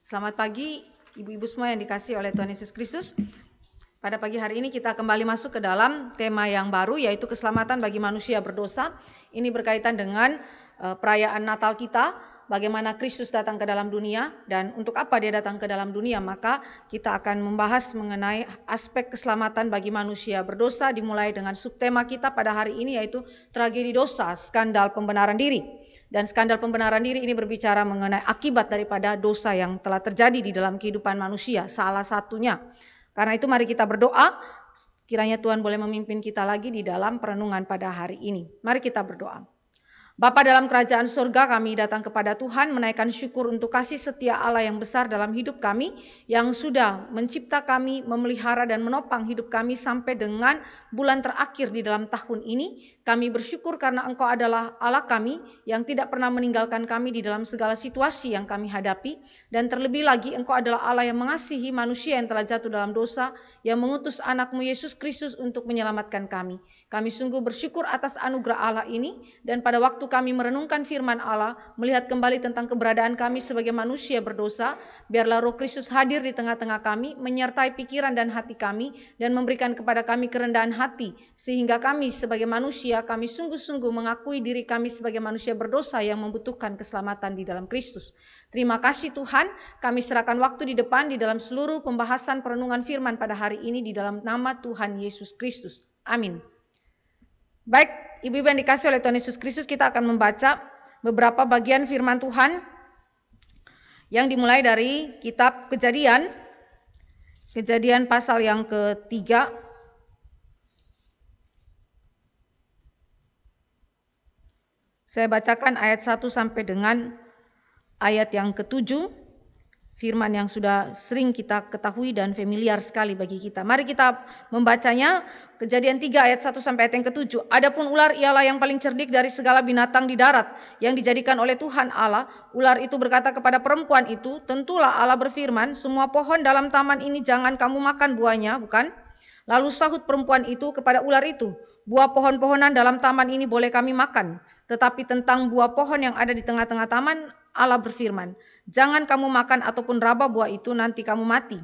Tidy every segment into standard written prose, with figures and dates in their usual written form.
Selamat pagi ibu-ibu semua yang dikasihi oleh Tuhan Yesus Kristus. Pada pagi hari ini kita kembali masuk ke dalam tema yang baru, yaitu keselamatan bagi manusia berdosa. Ini berkaitan dengan perayaan Natal kita, bagaimana Kristus datang ke dalam dunia dan untuk apa dia datang ke dalam dunia. Maka kita akan membahas mengenai aspek keselamatan bagi manusia berdosa, dimulai dengan subtema kita pada hari ini, yaitu tragedi dosa, skandal pembenaran diri. Dan skandal pembenaran diri ini berbicara mengenai akibat daripada dosa yang telah terjadi di dalam kehidupan manusia, salah satunya. Karena itu mari kita berdoa, kiranya Tuhan boleh memimpin kita lagi di dalam perenungan pada hari ini. Mari kita berdoa. Bapa dalam kerajaan surga, kami datang kepada Tuhan menaikkan syukur untuk kasih setia Allah yang besar dalam hidup kami, yang sudah mencipta kami, memelihara dan menopang hidup kami sampai dengan bulan terakhir di dalam tahun ini. Kami bersyukur karena Engkau adalah Allah kami yang tidak pernah meninggalkan kami di dalam segala situasi yang kami hadapi. Dan terlebih lagi Engkau adalah Allah yang mengasihi manusia yang telah jatuh dalam dosa, yang mengutus anakmu Yesus Kristus untuk menyelamatkan kami. Kami sungguh bersyukur atas anugerah Allah ini, dan pada waktu kami merenungkan firman Allah, melihat kembali tentang keberadaan kami sebagai manusia berdosa, biarlah Roh Kristus hadir di tengah-tengah kami, menyertai pikiran dan hati kami, dan memberikan kepada kami kerendahan hati, sehingga kami sebagai manusia, kami sungguh-sungguh mengakui diri kami sebagai manusia berdosa yang membutuhkan keselamatan di dalam Kristus. Terima kasih Tuhan, kami serahkan waktu di depan di dalam seluruh pembahasan perenungan firman pada hari ini di dalam nama Tuhan Yesus Kristus. Amin. Baik, ibu-ibu yang dikasih oleh Tuhan Yesus Kristus, kita akan membaca beberapa bagian firman Tuhan yang dimulai dari kitab Kejadian pasal yang ketiga. Saya bacakan ayat 1 sampai dengan ayat yang ke-7. Firman yang sudah sering kita ketahui dan familiar sekali bagi kita. Mari kita membacanya. Kejadian 3 ayat 1 sampai ayat yang ke-7. Adapun ular ialah yang paling cerdik dari segala binatang di darat yang dijadikan oleh Tuhan Allah. Ular itu berkata kepada perempuan itu, tentulah Allah berfirman, semua pohon dalam taman ini jangan kamu makan buahnya, bukan? Lalu sahut perempuan itu kepada ular itu, buah pohon-pohonan dalam taman ini boleh kami makan. Tetapi tentang buah pohon yang ada di tengah-tengah taman, Allah berfirman, jangan kamu makan ataupun raba buah itu, nanti kamu mati.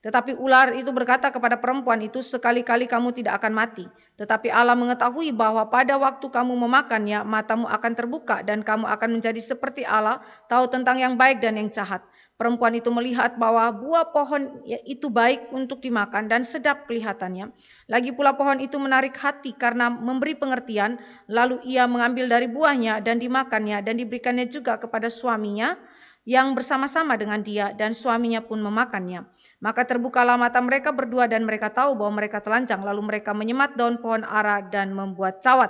Tetapi ular itu berkata kepada perempuan itu, sekali-kali kamu tidak akan mati. Tetapi Allah mengetahui bahwa pada waktu kamu memakannya, matamu akan terbuka dan kamu akan menjadi seperti Allah, tahu tentang yang baik dan yang jahat. Perempuan itu melihat bahwa buah pohon itu baik untuk dimakan dan sedap kelihatannya. Lagi pula pohon itu menarik hati karena memberi pengertian, lalu ia mengambil dari buahnya dan dimakannya dan diberikannya juga kepada suaminya yang bersama-sama dengan dia, dan suaminya pun memakannya. Maka terbukalah mata mereka berdua dan mereka tahu bahwa mereka telanjang, lalu mereka menyemat daun pohon ara dan membuat cawat.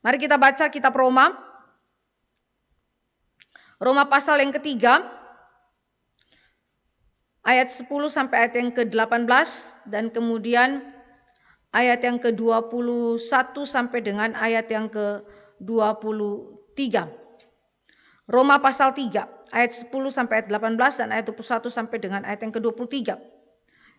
Mari kita baca kitab Roma pasal yang ketiga, ayat 10 sampai ayat yang ke-18, dan kemudian ayat yang ke-21 sampai dengan ayat yang ke-23. Roma pasal 3 ayat 10 sampai ayat 18 dan ayat 21 sampai dengan ayat yang ke-23.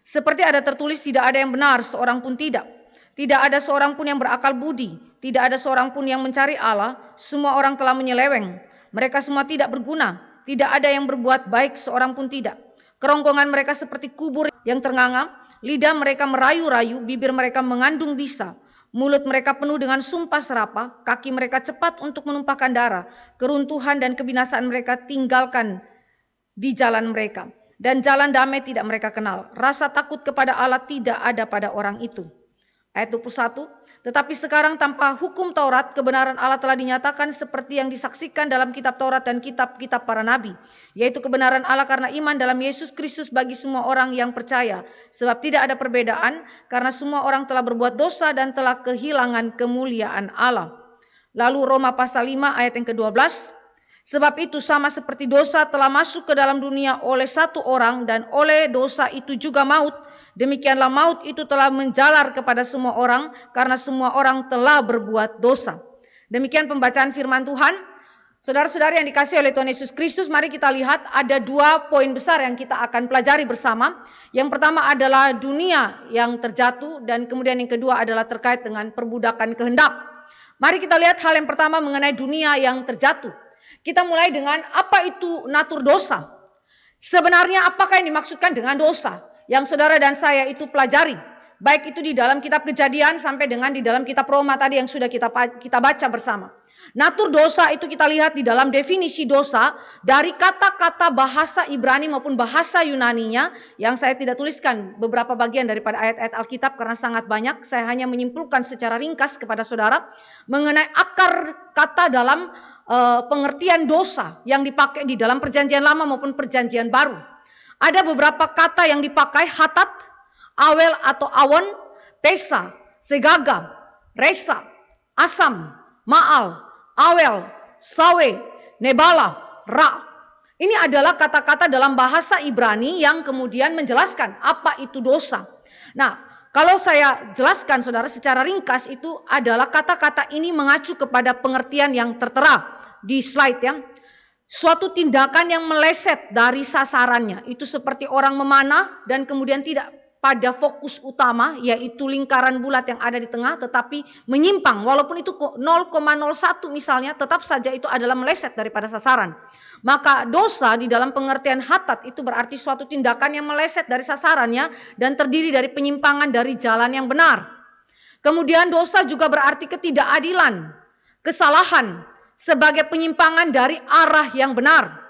Seperti ada tertulis, tidak ada yang benar, seorang pun tidak. Tidak ada seorang pun yang berakal budi. Tidak ada seorang pun yang mencari Allah. Semua orang telah menyeleweng. Mereka semua tidak berguna. Tidak ada yang berbuat baik, seorang pun tidak. Kerongkongan mereka seperti kubur yang ternganga. Lidah mereka merayu-rayu, bibir mereka mengandung bisa. Mulut mereka penuh dengan sumpah serapah, kaki mereka cepat untuk menumpahkan darah, keruntuhan dan kebinasaan mereka tinggalkan di jalan mereka, dan jalan damai tidak mereka kenal. Rasa takut kepada Allah tidak ada pada orang itu. Ayat 21, tetapi sekarang tanpa hukum Taurat, kebenaran Allah telah dinyatakan seperti yang disaksikan dalam kitab Taurat dan kitab-kitab para nabi, yaitu kebenaran Allah karena iman dalam Yesus Kristus bagi semua orang yang percaya. Sebab tidak ada perbedaan, karena semua orang telah berbuat dosa dan telah kehilangan kemuliaan Allah. Lalu Roma pasal 5 ayat yang ke-12, sebab itu sama seperti dosa telah masuk ke dalam dunia oleh satu orang, dan oleh dosa itu juga maut, demikianlah maut itu telah menjalar kepada semua orang, karena semua orang telah berbuat dosa. Demikian pembacaan firman Tuhan. Saudara-saudari yang dikasihi oleh Tuhan Yesus Kristus, mari kita lihat ada 2 poin besar yang kita akan pelajari bersama. Yang pertama adalah dunia yang terjatuh, dan kemudian yang kedua adalah terkait dengan perbudakan kehendak. Mari kita lihat hal yang pertama mengenai dunia yang terjatuh. Kita mulai dengan apa itu natur dosa. Sebenarnya apakah yang dimaksudkan dengan dosa yang saudara dan saya itu pelajari? Baik itu di dalam kitab Kejadian sampai dengan di dalam kitab Roma tadi yang sudah kita baca bersama. Natur dosa itu kita lihat di dalam definisi dosa dari kata-kata bahasa Ibrani maupun bahasa Yunaninya yang saya tidak tuliskan beberapa bagian daripada ayat-ayat Alkitab karena sangat banyak. Saya hanya menyimpulkan secara ringkas kepada saudara mengenai akar kata dalam pengertian dosa yang dipakai di dalam perjanjian lama maupun perjanjian baru. Ada beberapa kata yang dipakai: hatat, awel atau awon, pesa, segaga, resa, asam, maal, awel, sawe, nebala, ra. Ini adalah kata-kata dalam bahasa Ibrani yang kemudian menjelaskan apa itu dosa. Nah, kalau saya jelaskan saudara secara ringkas, itu adalah kata-kata ini mengacu kepada pengertian yang tertera di slide ya. Suatu tindakan yang meleset dari sasarannya. Itu seperti orang memanah dan kemudian tidak pada fokus utama, yaitu lingkaran bulat yang ada di tengah, tetapi menyimpang. Walaupun itu 0,01 misalnya, tetap saja itu adalah meleset daripada sasaran. Maka dosa di dalam pengertian hatat itu berarti suatu tindakan yang meleset dari sasarannya dan terdiri dari penyimpangan dari jalan yang benar. Kemudian dosa juga berarti ketidakadilan, kesalahan sebagai penyimpangan dari arah yang benar.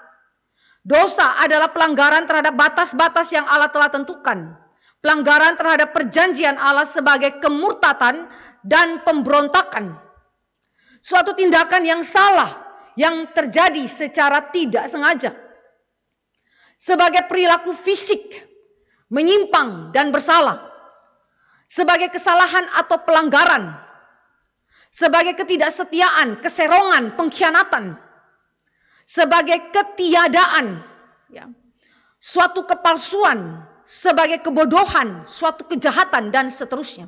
Dosa adalah pelanggaran terhadap batas-batas yang Allah telah tentukan. Pelanggaran terhadap perjanjian Allah sebagai kemurtatan dan pemberontakan. Suatu tindakan yang salah yang terjadi secara tidak sengaja. Sebagai perilaku fisik, menyimpang dan bersalah. Sebagai kesalahan atau pelanggaran. Sebagai ketidaksetiaan, keserongan, pengkhianatan. Sebagai ketiadaan. Ya. Suatu kepalsuan. Sebagai kebodohan, suatu kejahatan dan seterusnya.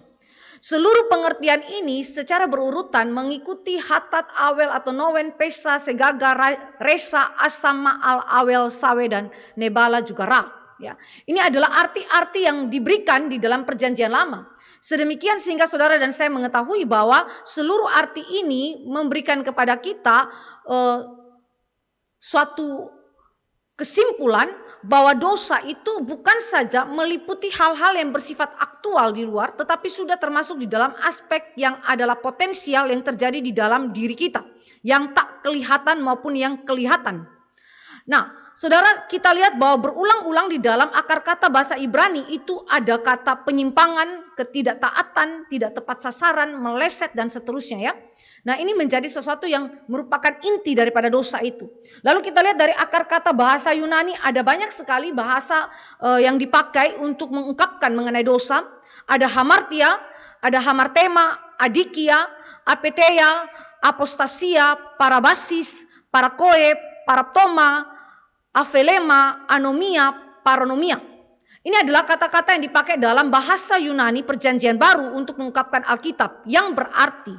Seluruh pengertian ini secara berurutan mengikuti hatat, awel atau nowen, pesa, segaga, resa, asam, maal, awel, sawe dan nebala juga ra. Ya. Ini adalah arti-arti yang diberikan di dalam perjanjian lama. Sedemikian sehingga saudara dan saya mengetahui bahwa seluruh arti ini memberikan kepada kita suatu kesimpulan bahwa dosa itu bukan saja meliputi hal-hal yang bersifat aktual di luar, tetapi sudah termasuk di dalam aspek yang adalah potensial yang terjadi di dalam diri kita, yang tak kelihatan maupun yang kelihatan. Nah, saudara, kita lihat bahwa berulang-ulang di dalam akar kata bahasa Ibrani itu ada kata penyimpangan, ketidaktaatan, tidak tepat sasaran, meleset dan seterusnya ya. Nah, ini menjadi sesuatu yang merupakan inti daripada dosa itu. Lalu kita lihat dari akar kata bahasa Yunani ada banyak sekali bahasa yang dipakai untuk mengungkapkan mengenai dosa. Ada hamartia, ada hamartema, adikia, apeteia, apostasia, parabasis, parakoe, paraptoma, afelema, anomia, paronomia. Ini adalah kata-kata yang dipakai dalam bahasa Yunani perjanjian baru untuk mengungkapkan Alkitab yang berarti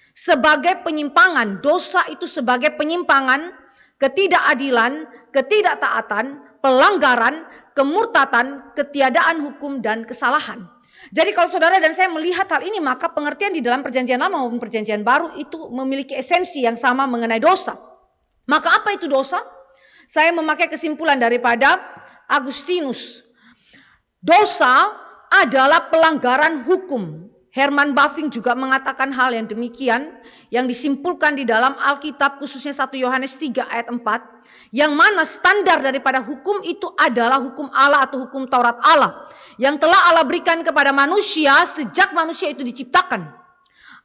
sebagai penyimpangan. Dosa itu sebagai penyimpangan, ketidakadilan, ketidaktaatan, pelanggaran, kemurtatan, ketiadaan hukum dan kesalahan. Jadi kalau saudara dan saya melihat hal ini, maka pengertian di dalam perjanjian lama maupun perjanjian baru itu memiliki esensi yang sama mengenai dosa. Maka apa itu dosa? Saya memakai kesimpulan daripada Agustinus. Dosa adalah pelanggaran hukum. Herman Bavinck juga mengatakan hal yang demikian, yang disimpulkan di dalam Alkitab khususnya 1 Yohanes 3 ayat 4, yang mana standar daripada hukum itu adalah hukum Allah atau hukum Taurat Allah, yang telah Allah berikan kepada manusia sejak manusia itu diciptakan.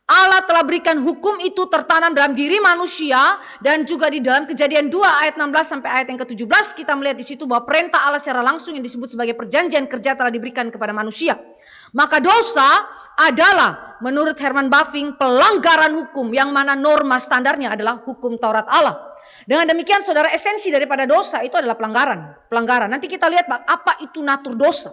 Allah telah berikan hukum itu tertanam dalam diri manusia, dan juga di dalam Kejadian 2 ayat 16 sampai ayat yang ke-17 kita melihat di situ bahwa perintah Allah secara langsung yang disebut sebagai perjanjian kerja telah diberikan kepada manusia. Maka dosa adalah menurut Herman Bavinck pelanggaran hukum yang mana norma standarnya adalah hukum Taurat Allah. Dengan demikian saudara, esensi daripada dosa itu adalah pelanggaran. Nanti kita lihat apa itu natur dosa.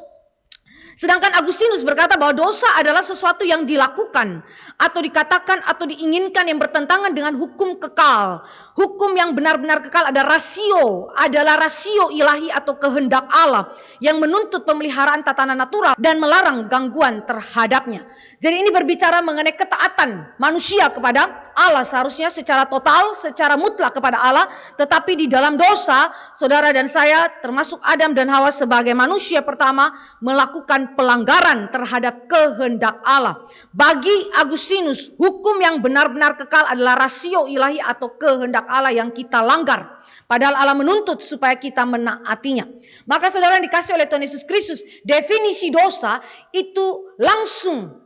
Sedangkan Agustinus berkata bahwa dosa adalah sesuatu yang dilakukan atau dikatakan atau diinginkan yang bertentangan dengan hukum kekal. Hukum yang benar-benar kekal adalah rasio ilahi atau kehendak Allah yang menuntut pemeliharaan tatanan natural dan melarang gangguan terhadapnya. Jadi ini berbicara mengenai ketaatan manusia kepada Allah, seharusnya secara total, secara mutlak kepada Allah. Tetapi di dalam dosa, saudara dan saya termasuk Adam dan Hawa sebagai manusia pertama melakukan pelanggaran terhadap kehendak Allah. Bagi Agustinus, hukum yang benar-benar kekal adalah rasio ilahi atau kehendak Allah yang kita langgar. Padahal Allah menuntut supaya kita menaatinya. Maka saudara yang dikasih oleh Tuhan Yesus Kristus, definisi dosa itu langsung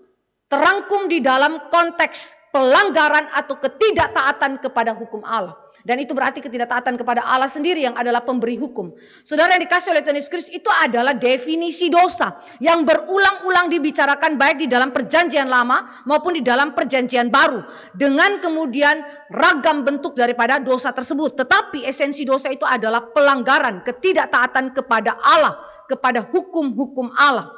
terangkum di dalam konteks pelanggaran atau ketidaktaatan kepada hukum Allah. Dan itu berarti ketidaktaatan kepada Allah sendiri yang adalah pemberi hukum. Saudara yang dikasih oleh Tuhan Yesus Kristus, itu adalah definisi dosa yang berulang-ulang dibicarakan baik di dalam perjanjian lama maupun di dalam perjanjian baru. Dengan kemudian ragam bentuk daripada dosa tersebut. Tetapi esensi dosa itu adalah pelanggaran, ketidaktaatan kepada Allah, kepada hukum-hukum Allah.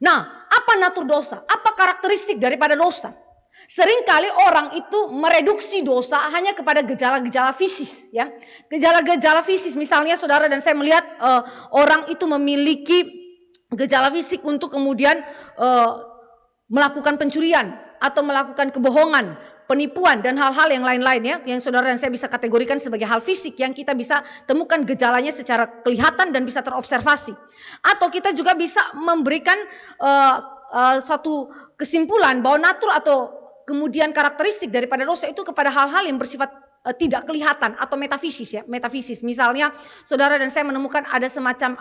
Nah, apa natur dosa? Apa karakteristik daripada dosa? Seringkali orang itu mereduksi dosa hanya kepada gejala-gejala fisik, ya. Gejala-gejala fisik, misalnya saudara dan saya melihat orang itu memiliki gejala fisik untuk kemudian melakukan pencurian atau melakukan kebohongan, penipuan dan hal-hal yang lain-lain, ya, yang saudara dan saya bisa kategorikan sebagai hal fisik yang kita bisa temukan gejalanya secara kelihatan dan bisa terobservasi. Atau kita juga bisa memberikan satu kesimpulan bahwa natur atau kemudian karakteristik daripada dosa itu kepada hal-hal yang bersifat tidak kelihatan atau metafisis, ya, metafisis. Misalnya saudara dan saya menemukan ada semacam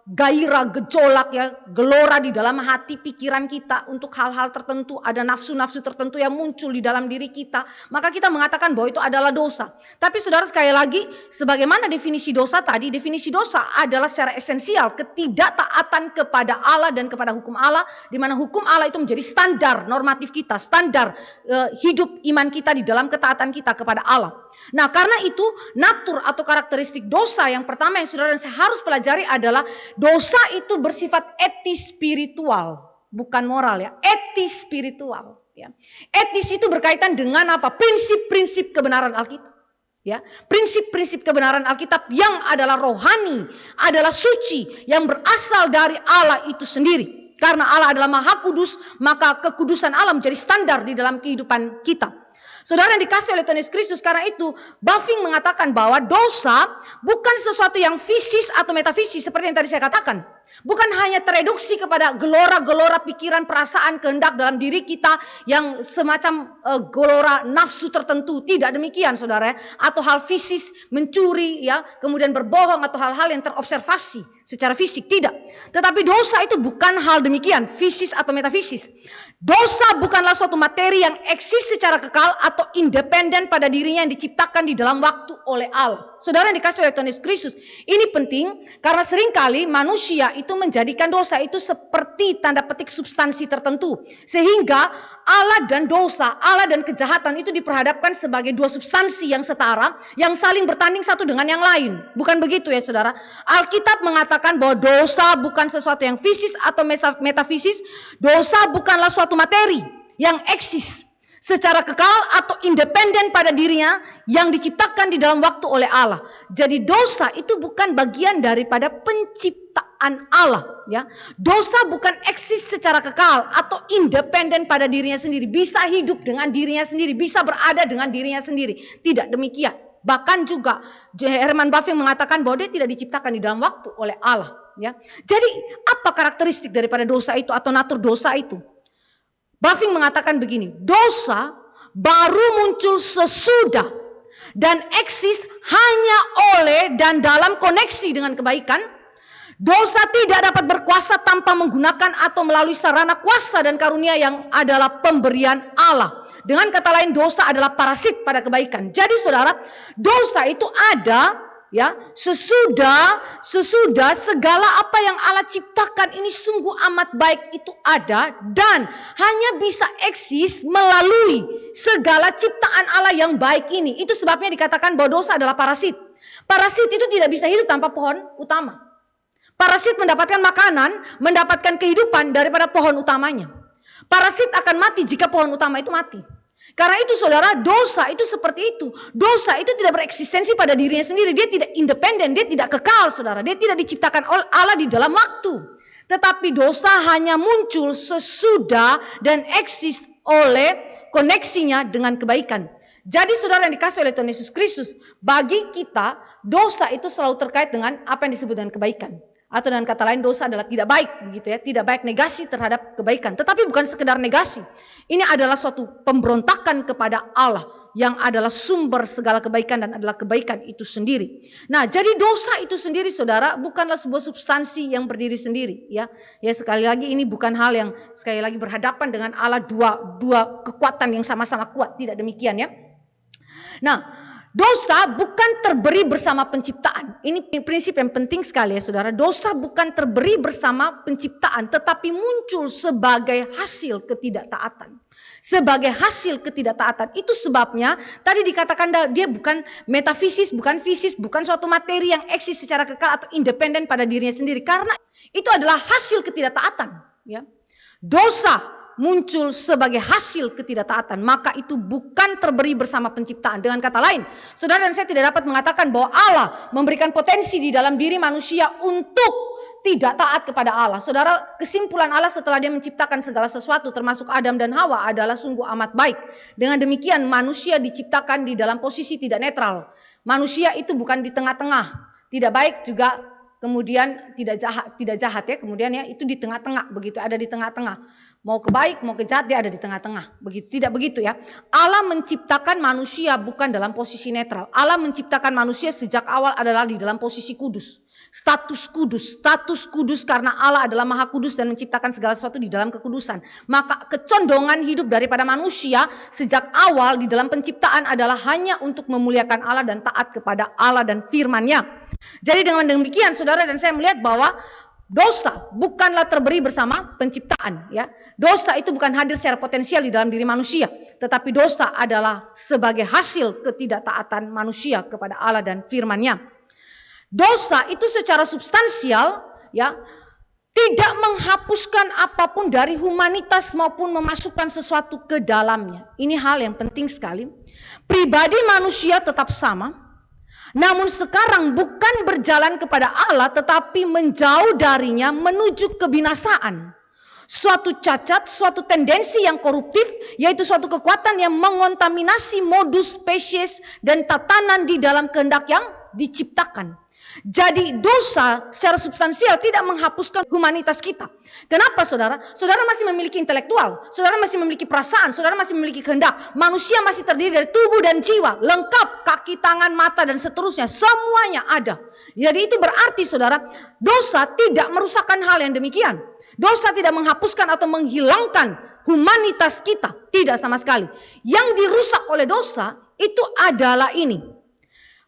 gairah, gejolak, ya, gelora di dalam hati pikiran kita untuk hal-hal tertentu, ada nafsu-nafsu tertentu yang muncul di dalam diri kita, maka kita mengatakan bahwa itu adalah dosa. Tapi saudara, sekali lagi, sebagaimana definisi dosa tadi, definisi dosa adalah secara esensial ketidaktaatan kepada Allah dan kepada hukum Allah, di mana hukum Allah itu menjadi standar normatif kita, standar hidup iman kita di dalam ketaatan kita kepada Allah. Nah, karena itu natur atau karakteristik dosa yang pertama yang saudara dan saya harus pelajari adalah dosa itu bersifat etis spiritual, bukan moral, ya, etis spiritual, ya. Etis itu berkaitan dengan apa? Prinsip-prinsip kebenaran Alkitab, ya. Prinsip-prinsip kebenaran Alkitab yang adalah rohani, adalah suci, yang berasal dari Allah itu sendiri. Karena Allah adalah Maha Kudus, maka kekudusan Allah menjadi standar di dalam kehidupan kita. Saudara yang dikasih oleh Tuhan Yesus Kristus, karena itu Bavinck mengatakan bahwa dosa bukan sesuatu yang fisis atau metafisis seperti yang tadi saya katakan. Bukan hanya tereduksi kepada gelora-gelora pikiran, perasaan, kehendak dalam diri kita yang semacam gelora nafsu tertentu. Tidak demikian, saudara, atau hal fisis, mencuri, ya, kemudian berbohong atau hal-hal yang terobservasi secara fisik, tidak. Tetapi dosa itu bukan hal demikian, fisis atau metafisis. Dosa bukanlah suatu materi yang eksis secara kekal atau independen pada dirinya yang diciptakan di dalam waktu oleh Allah. Saudara yang dikasih oleh Tuhan Yesus Kristus, ini penting karena seringkali manusia itu menjadikan dosa itu seperti tanda petik substansi tertentu. Sehingga Allah dan dosa, Allah dan kejahatan itu diperhadapkan sebagai dua substansi yang setara, yang saling bertanding satu dengan yang lain. Bukan begitu, ya saudara. Alkitab mengatakan bahwa dosa bukan sesuatu yang fisis atau metafisis. Dosa bukanlah suatu materi yang eksis secara kekal atau independen pada dirinya yang diciptakan di dalam waktu oleh Allah. Jadi dosa itu bukan bagian daripada penciptaan Allah, ya. Dosa bukan eksis secara kekal atau independen pada dirinya sendiri, bisa hidup dengan dirinya sendiri, bisa berada dengan dirinya sendiri. Tidak demikian. Bahkan juga Herman Bavinck mengatakan bahwa dia tidak diciptakan di dalam waktu oleh Allah, ya. Jadi apa karakteristik daripada dosa itu atau natur dosa itu? Bavinck mengatakan begini, dosa baru muncul sesudah dan eksis hanya oleh dan dalam koneksi dengan kebaikan. Dosa tidak dapat berkuasa tanpa menggunakan atau melalui sarana kuasa dan karunia yang adalah pemberian Allah. Dengan kata lain, dosa adalah parasit pada kebaikan. Jadi saudara, dosa itu ada, ya, sesudah segala apa yang Allah ciptakan ini sungguh amat baik itu ada dan hanya bisa eksis melalui segala ciptaan Allah yang baik ini. Itu sebabnya dikatakan bahwa dosa adalah parasit. Parasit itu tidak bisa hidup tanpa pohon utama. Parasit mendapatkan makanan, mendapatkan kehidupan daripada pohon utamanya. Parasit akan mati jika pohon utama itu mati. Karena itu saudara, dosa itu seperti itu. Dosa itu tidak bereksistensi pada dirinya sendiri. Dia tidak independen, dia tidak kekal saudara. Dia tidak diciptakan oleh Allah di dalam waktu. Tetapi dosa hanya muncul sesudah dan eksis oleh koneksinya dengan kebaikan. Jadi saudara yang dikasih oleh Tuhan Yesus Kristus, bagi kita dosa itu selalu terkait dengan apa yang disebut dengan kebaikan. Atau dengan kata lain, dosa adalah tidak baik, begitu ya, tidak baik, negasi terhadap kebaikan. Tetapi bukan sekedar negasi. Ini adalah suatu pemberontakan kepada Allah yang adalah sumber segala kebaikan dan adalah kebaikan itu sendiri. Nah, jadi dosa itu sendiri saudara bukanlah sebuah substansi yang berdiri sendiri, ya. Ya, sekali lagi ini bukan hal yang sekali lagi berhadapan dengan Allah dua kekuatan yang sama-sama kuat, tidak demikian ya. Nah, dosa bukan terberi bersama penciptaan. Ini prinsip yang penting sekali ya saudara. Dosa bukan terberi bersama penciptaan, tetapi muncul sebagai hasil ketidaktaatan. Sebagai hasil ketidaktaatan. Itu sebabnya tadi dikatakan dia bukan metafisis, bukan fisis, bukan suatu materi yang eksis secara kekal atau independen pada dirinya sendiri. Karena itu adalah hasil ketidaktaatan. Ya. Dosa muncul sebagai hasil ketidaktaatan, maka itu bukan terberi bersama penciptaan. Dengan kata lain, saudara dan saya tidak dapat mengatakan bahwa Allah memberikan potensi di dalam diri manusia untuk tidak taat kepada Allah. Saudara, kesimpulan Allah setelah dia menciptakan segala sesuatu termasuk Adam dan Hawa adalah sungguh amat baik. Dengan demikian manusia diciptakan di dalam posisi tidak netral. Manusia itu bukan di tengah-tengah, tidak baik juga kemudian tidak jahat ya, kemudian ya itu di tengah-tengah, begitu, ada di tengah-tengah. Mau ke baik, mau ke jahat, dia ada di tengah-tengah. Begitu, tidak begitu ya. Allah menciptakan manusia bukan dalam posisi netral. Allah menciptakan manusia sejak awal adalah di dalam posisi kudus. Status kudus karena Allah adalah maha kudus dan menciptakan segala sesuatu di dalam kekudusan. Maka kecondongan hidup daripada manusia sejak awal di dalam penciptaan adalah hanya untuk memuliakan Allah dan taat kepada Allah dan firman-Nya. Jadi dengan demikian saudara dan saya melihat bahwa dosa bukanlah terberi bersama penciptaan ya. Dosa itu bukan hadir secara potensial di dalam diri manusia, tetapi dosa adalah sebagai hasil ketidaktaatan manusia kepada Allah dan firman-Nya. Dosa itu secara substansial ya tidak menghapuskan apapun dari humanitas maupun memasukkan sesuatu ke dalamnya. Ini hal yang penting sekali. Pribadi manusia tetap sama. Namun sekarang bukan berjalan kepada Allah tetapi menjauh darinya menuju kebinasaan. Suatu cacat, suatu tendensi yang koruptif, yaitu suatu kekuatan yang mengontaminasi modus, spesies, dan tatanan di dalam kehendak yang diciptakan. Jadi dosa secara substansial tidak menghapuskan humanitas kita. Kenapa saudara? Saudara masih memiliki intelektual, saudara masih memiliki perasaan, saudara masih memiliki kehendak. Manusia masih terdiri dari tubuh dan jiwa, lengkap, kaki, tangan, mata dan seterusnya, semuanya ada. Jadi itu berarti saudara, dosa tidak merusakkan hal yang demikian. Dosa tidak menghapuskan atau menghilangkan humanitas kita, tidak sama sekali. Yang dirusak oleh dosa itu adalah ini.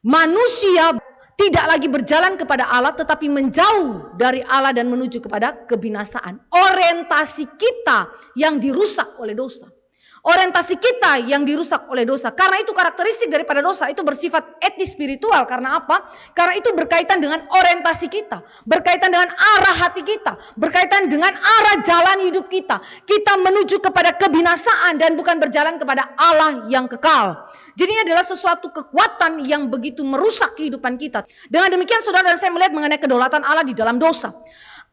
Manusia tidak lagi berjalan kepada Allah tetapi menjauh dari Allah dan menuju kepada kebinasaan. Orientasi kita yang dirusak oleh dosa. Orientasi kita yang dirusak oleh dosa. Karena itu karakteristik daripada dosa itu bersifat etnis spiritual. Karena apa? Karena itu berkaitan dengan orientasi kita. Berkaitan dengan arah hati kita. Berkaitan dengan arah jalan hidup kita. Kita menuju kepada kebinasaan dan bukan berjalan kepada Allah yang kekal. Jadi ini adalah sesuatu kekuatan yang begitu merusak kehidupan kita. Dengan demikian saudara dan saya melihat mengenai kedaulatan Allah di dalam dosa.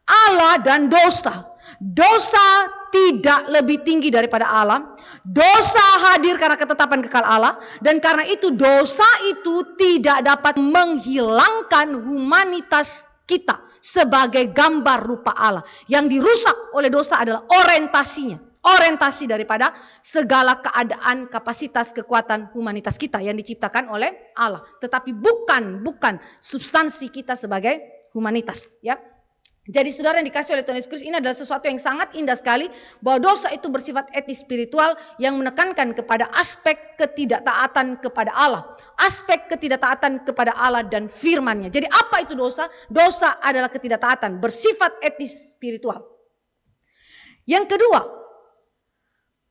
Allah dan dosa. Dosa tidak lebih tinggi daripada Allah. Dosa hadir karena ketetapan kekal Allah. Dan karena itu dosa itu tidak dapat menghilangkan humanitas kita sebagai gambar rupa Allah. Yang dirusak oleh dosa adalah orientasinya. Orientasi daripada segala keadaan, kapasitas, kekuatan humanitas kita yang diciptakan oleh Allah. Tetapi bukan substansi kita sebagai humanitas. Ya. Jadi saudara yang dikasih oleh Tuhan Yesus Kristus, ini adalah sesuatu yang sangat indah sekali. Bahwa dosa itu bersifat etis spiritual yang menekankan kepada aspek ketidaktaatan kepada Allah. Aspek ketidaktaatan kepada Allah dan firman-Nya. Jadi apa itu dosa? Dosa adalah ketidaktaatan bersifat etis spiritual. Yang kedua,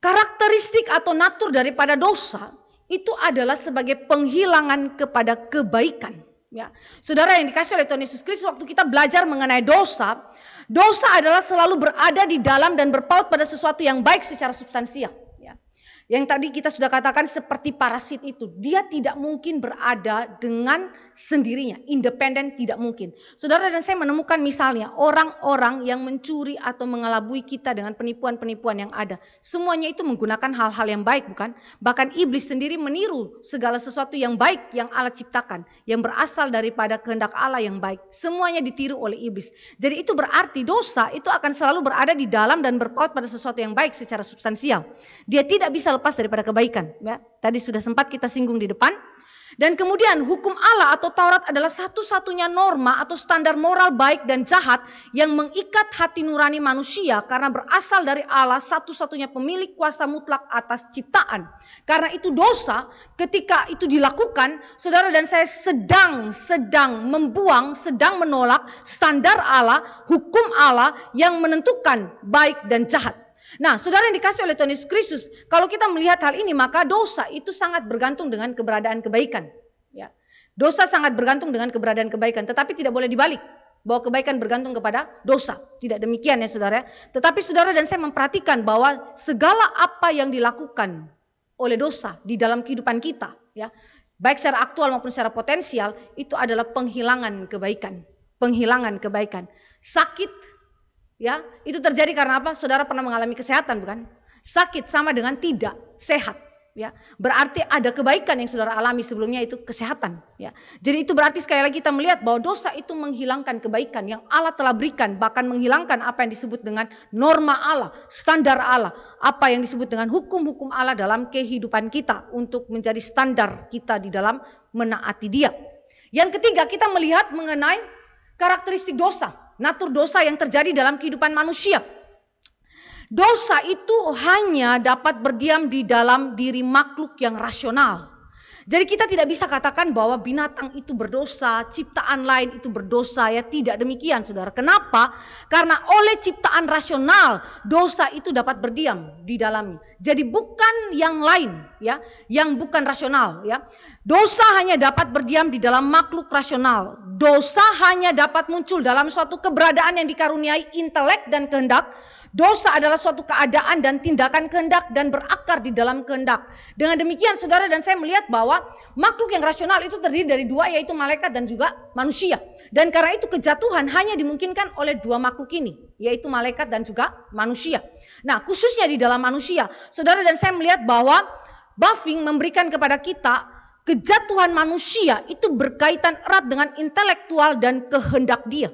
karakteristik atau natur daripada dosa itu adalah sebagai penghilangan kepada kebaikan. Ya, saudara yang dikasih oleh Tuhan Yesus Kristus, waktu kita belajar mengenai dosa, dosa adalah selalu berada di dalam dan berpaut pada sesuatu yang baik secara substansial. Ya. Yang tadi kita sudah katakan seperti parasit itu, dia tidak mungkin berada dengan sendirinya, independen tidak mungkin. Saudara dan saya menemukan misalnya orang-orang yang mencuri atau mengelabui kita dengan penipuan-penipuan yang ada. Semuanya itu menggunakan hal-hal yang baik, bukan? Bahkan iblis sendiri meniru segala sesuatu yang baik yang Allah ciptakan, yang berasal daripada kehendak Allah yang baik. Semuanya ditiru oleh iblis. Jadi itu berarti dosa itu akan selalu berada di dalam dan berpaut pada sesuatu yang baik secara substansial. Dia tidak bisa lepas daripada kebaikan. Ya, tadi sudah sempat kita singgung di depan. Dan kemudian hukum Allah atau Taurat adalah satu-satunya norma atau standar moral baik dan jahat yang mengikat hati nurani manusia karena berasal dari Allah, satu-satunya pemilik kuasa mutlak atas ciptaan. Karena itu dosa ketika itu dilakukan, saudara dan saya sedang membuang, sedang menolak standar Allah, hukum Allah yang menentukan baik dan jahat. Nah, saudara yang dikasih oleh Tuhan Yesus Kristus, kalau kita melihat hal ini, maka dosa itu sangat bergantung dengan keberadaan kebaikan. Ya. Dosa sangat bergantung dengan keberadaan kebaikan, tetapi tidak boleh dibalik, bahwa kebaikan bergantung kepada dosa. Tidak demikian ya saudara. Tetapi saudara dan saya memperhatikan bahwa segala apa yang dilakukan oleh dosa di dalam kehidupan kita, ya, baik secara aktual maupun secara potensial, itu adalah penghilangan kebaikan. Penghilangan kebaikan. Sakit, ya, itu terjadi karena apa? Saudara pernah mengalami kesehatan, bukan? Sakit sama dengan tidak sehat, ya. Berarti ada kebaikan yang saudara alami sebelumnya, itu kesehatan, ya. Jadi itu berarti sekali lagi kita melihat bahwa dosa itu menghilangkan kebaikan yang Allah telah berikan, bahkan menghilangkan apa yang disebut dengan norma Allah, standar Allah, apa yang disebut dengan hukum-hukum Allah dalam kehidupan kita untuk menjadi standar kita di dalam menaati Dia. Yang ketiga, kita melihat mengenai karakteristik dosa, natur dosa yang terjadi dalam kehidupan manusia. Dosa itu hanya dapat berdiam di dalam diri makhluk yang rasional. Jadi kita tidak bisa katakan bahwa binatang itu berdosa, ciptaan lain itu berdosa, ya, tidak demikian saudara. Kenapa? Karena oleh ciptaan rasional dosa itu dapat berdiam di dalamnya. Jadi bukan yang lain, ya, yang bukan rasional, ya. Dosa hanya dapat berdiam di dalam makhluk rasional. Dosa hanya dapat muncul dalam suatu keberadaan yang dikaruniai intelek dan kehendak. Dosa adalah suatu keadaan dan tindakan kehendak dan berakar di dalam kehendak. Dengan demikian saudara dan saya melihat bahwa makhluk yang rasional itu terdiri dari dua, yaitu malaikat dan juga manusia. Dan karena itu kejatuhan hanya dimungkinkan oleh dua makhluk ini, yaitu malaikat dan juga manusia. Nah, khususnya di dalam manusia, saudara dan saya melihat bahwa Bavinck memberikan kepada kita kejatuhan manusia itu berkaitan erat dengan intelektual dan kehendak dia.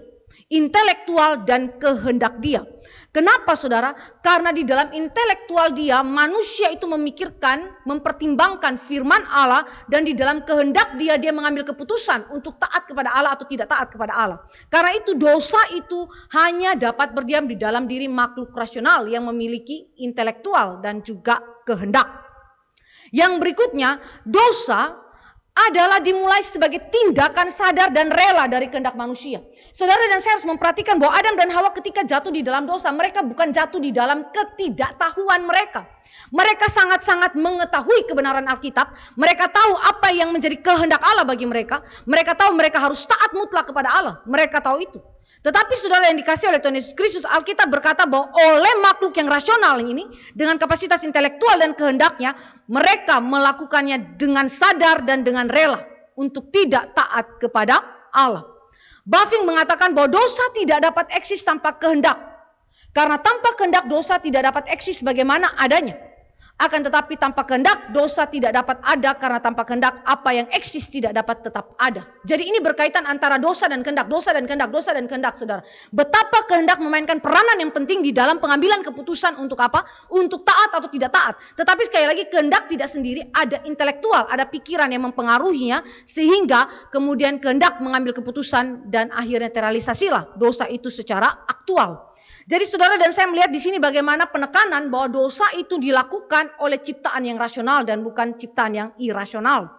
Intelektual dan kehendak dia. Kenapa saudara? Karena di dalam intelektual dia, manusia itu memikirkan, mempertimbangkan firman Allah, dan di dalam kehendak dia, dia mengambil keputusan untuk taat kepada Allah atau tidak taat kepada Allah. Karena itu dosa itu hanya dapat berdiam di dalam diri makhluk rasional yang memiliki intelektual dan juga kehendak. Yang berikutnya, dosa adalah dimulai sebagai tindakan sadar dan rela dari kehendak manusia. Saudara dan saya harus memperhatikan bahwa Adam dan Hawa ketika jatuh di dalam dosa, mereka bukan jatuh di dalam ketidaktahuan mereka. Mereka sangat-sangat mengetahui kebenaran Alkitab. Mereka tahu apa yang menjadi kehendak Allah bagi mereka. Mereka tahu mereka harus taat mutlak kepada Allah. Mereka tahu itu. Tetapi saudara yang dikasih oleh Tuhan Yesus Kristus, Alkitab berkata bahwa oleh makhluk yang rasional ini, dengan kapasitas intelektual dan kehendaknya, mereka melakukannya dengan sadar dan dengan rela untuk tidak taat kepada Allah. Bavinck mengatakan bahwa dosa tidak dapat eksis tanpa kehendak. Karena tanpa kehendak dosa tidak dapat eksis bagaimana adanya. Akan tetapi tanpa kehendak dosa tidak dapat ada, karena tanpa kehendak apa yang eksis tidak dapat tetap ada. Jadi ini berkaitan antara dosa dan kehendak, dosa dan kehendak, dosa dan kehendak saudara. Betapa kehendak memainkan peranan yang penting di dalam pengambilan keputusan untuk apa? Untuk taat atau tidak taat. Tetapi sekali lagi kehendak tidak sendiri, ada intelektual, ada pikiran yang mempengaruhinya, sehingga kemudian kehendak mengambil keputusan dan akhirnya terrealisasilah dosa itu secara aktual. Jadi saudara dan saya melihat di sini bagaimana penekanan bahwa dosa itu dilakukan oleh ciptaan yang rasional dan bukan ciptaan yang irasional.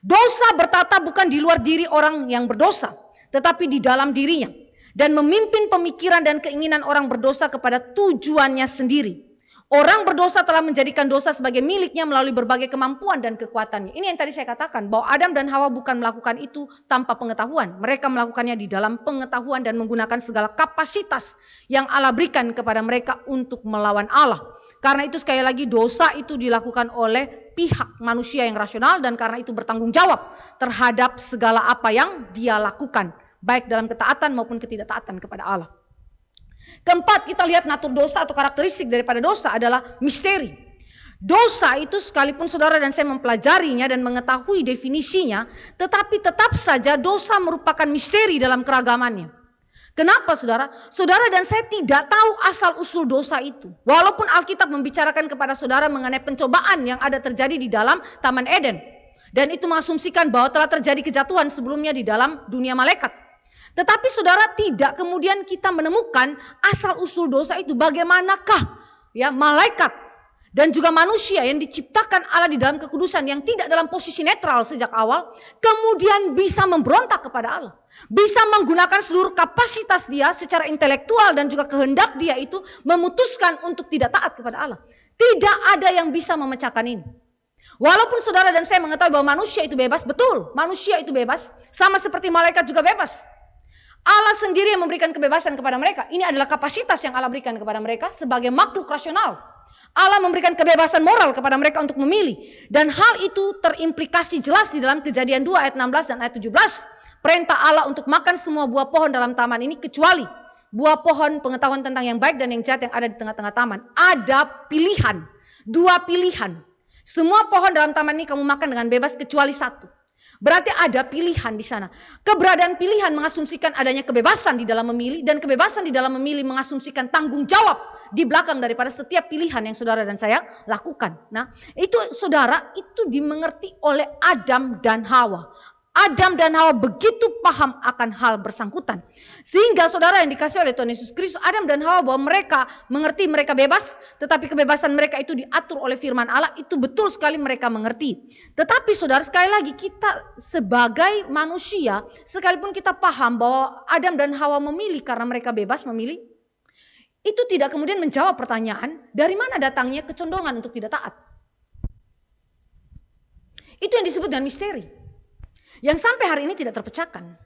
Dosa bertata bukan di luar diri orang yang berdosa, tetapi di dalam dirinya, dan memimpin pemikiran dan keinginan orang berdosa kepada tujuannya sendiri. Orang berdosa telah menjadikan dosa sebagai miliknya melalui berbagai kemampuan dan kekuatannya. Ini yang tadi saya katakan, bahwa Adam dan Hawa bukan melakukan itu tanpa pengetahuan. Mereka melakukannya di dalam pengetahuan dan menggunakan segala kapasitas yang Allah berikan kepada mereka untuk melawan Allah. Karena itu sekali lagi dosa itu dilakukan oleh pihak manusia yang rasional, dan karena itu bertanggung jawab terhadap segala apa yang dia lakukan, baik dalam ketaatan maupun ketidaktaatan kepada Allah. Keempat, kita lihat natur dosa atau karakteristik daripada dosa adalah misteri. Dosa itu sekalipun saudara dan saya mempelajarinya dan mengetahui definisinya, tetapi tetap saja dosa merupakan misteri dalam keragamannya. Kenapa saudara? Saudara dan saya tidak tahu asal-usul dosa itu. Walaupun Alkitab membicarakan kepada saudara mengenai pencobaan yang ada terjadi di dalam Taman Eden. Dan itu mengasumsikan bahwa telah terjadi kejatuhan sebelumnya di dalam dunia malaikat. Tetapi saudara, tidak kemudian kita menemukan asal-usul dosa itu. Bagaimanakah ya malaikat dan juga manusia yang diciptakan Allah di dalam kekudusan, yang tidak dalam posisi netral sejak awal, kemudian bisa memberontak kepada Allah. Bisa menggunakan seluruh kapasitas dia secara intelektual dan juga kehendak dia itu memutuskan untuk tidak taat kepada Allah. Tidak ada yang bisa memecahkan ini. Walaupun saudara dan saya mengetahui bahwa manusia itu bebas, betul, manusia itu bebas, sama seperti malaikat juga bebas. Allah sendiri yang memberikan kebebasan kepada mereka. Ini adalah kapasitas yang Allah berikan kepada mereka sebagai makhluk rasional. Allah memberikan kebebasan moral kepada mereka untuk memilih. Dan hal itu terimplikasi jelas di dalam Kejadian 2 ayat 16 dan ayat 17. Perintah Allah untuk makan semua buah pohon dalam taman ini kecuali buah pohon pengetahuan tentang yang baik dan yang jahat yang ada di tengah-tengah taman. Ada pilihan, 2 pilihan. Semua pohon dalam taman ini kamu makan dengan bebas kecuali 1. Berarti ada pilihan di sana. Keberadaan pilihan mengasumsikan adanya kebebasan di dalam memilih, dan kebebasan di dalam memilih mengasumsikan tanggung jawab di belakang daripada setiap pilihan yang saudara dan saya lakukan. Nah, itu saudara, itu dimengerti oleh Adam dan Hawa. Adam dan Hawa begitu paham akan hal bersangkutan. Sehingga saudara yang dikasih oleh Tuhan Yesus Kristus, Adam dan Hawa, bahwa mereka mengerti mereka bebas, tetapi kebebasan mereka itu diatur oleh firman Allah, itu betul sekali mereka mengerti. Tetapi saudara, sekali lagi kita sebagai manusia, sekalipun kita paham bahwa Adam dan Hawa memilih karena mereka bebas memilih, itu tidak kemudian menjawab pertanyaan, dari mana datangnya kecondongan untuk tidak taat. Itu yang disebut dengan misteri, yang sampai hari ini tidak terpecahkan.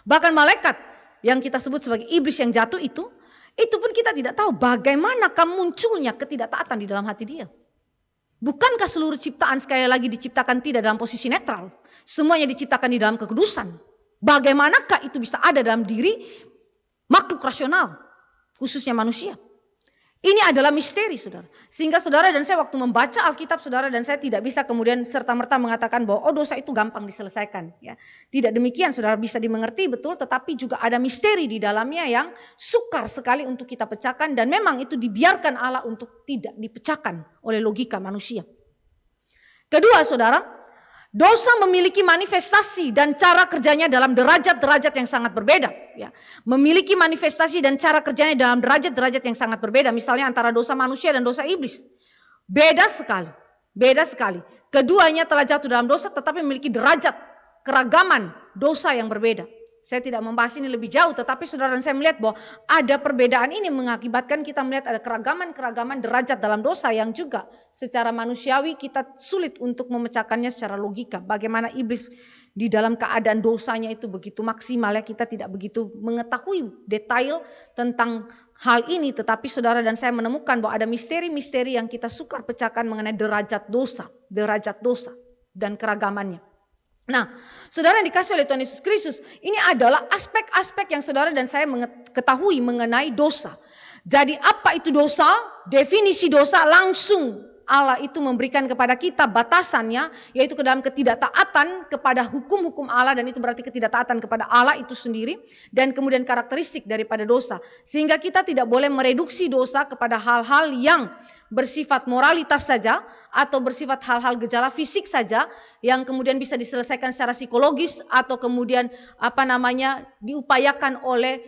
Bahkan malaikat yang kita sebut sebagai iblis yang jatuh itu pun kita tidak tahu bagaimanakah munculnya ketidaktaatan di dalam hati dia. Bukankah seluruh ciptaan sekali lagi diciptakan tidak dalam posisi netral? Semuanya diciptakan di dalam kekudusan. Bagaimanakah itu bisa ada dalam diri makhluk rasional, khususnya manusia? Ini adalah misteri, saudara. Sehingga saudara dan saya waktu membaca Alkitab, saudara dan saya tidak bisa kemudian serta-merta mengatakan bahwa dosa itu gampang diselesaikan. Ya. Tidak demikian, saudara, bisa dimengerti betul, tetapi juga ada misteri di dalamnya yang sukar sekali untuk kita pecahkan, dan memang itu dibiarkan Allah untuk tidak dipecahkan oleh logika manusia. Kedua, saudara, dosa memiliki manifestasi dan cara kerjanya dalam derajat-derajat yang sangat berbeda. Ya. Memiliki manifestasi dan cara kerjanya dalam derajat-derajat yang sangat berbeda. Misalnya antara dosa manusia dan dosa iblis. Beda sekali. Beda sekali. Keduanya telah jatuh dalam dosa tetapi memiliki derajat keragaman dosa yang berbeda. Saya tidak membahas ini lebih jauh, tetapi saudara dan saya melihat bahwa ada perbedaan ini mengakibatkan kita melihat ada keragaman-keragaman derajat dalam dosa yang juga secara manusiawi kita sulit untuk memecahkannya secara logika. Bagaimana iblis di dalam keadaan dosanya itu begitu maksimal, ya, kita tidak begitu mengetahui detail tentang hal ini, tetapi saudara dan saya menemukan bahwa ada misteri-misteri yang kita sukar pecahkan mengenai derajat dosa dan keragamannya. Nah, saudara yang dikasih oleh Tuhan Yesus Kristus, ini adalah aspek-aspek yang saudara dan saya ketahui mengenai dosa. Jadi apa itu dosa? Definisi dosa langsung Allah itu memberikan kepada kita batasannya, yaitu ke dalam ketidaktaatan kepada hukum-hukum Allah, dan itu berarti ketidaktaatan kepada Allah itu sendiri, dan kemudian karakteristik daripada dosa. Sehingga kita tidak boleh mereduksi dosa kepada hal-hal yang bersifat moralitas saja atau bersifat hal-hal gejala fisik saja yang kemudian bisa diselesaikan secara psikologis atau kemudian diupayakan oleh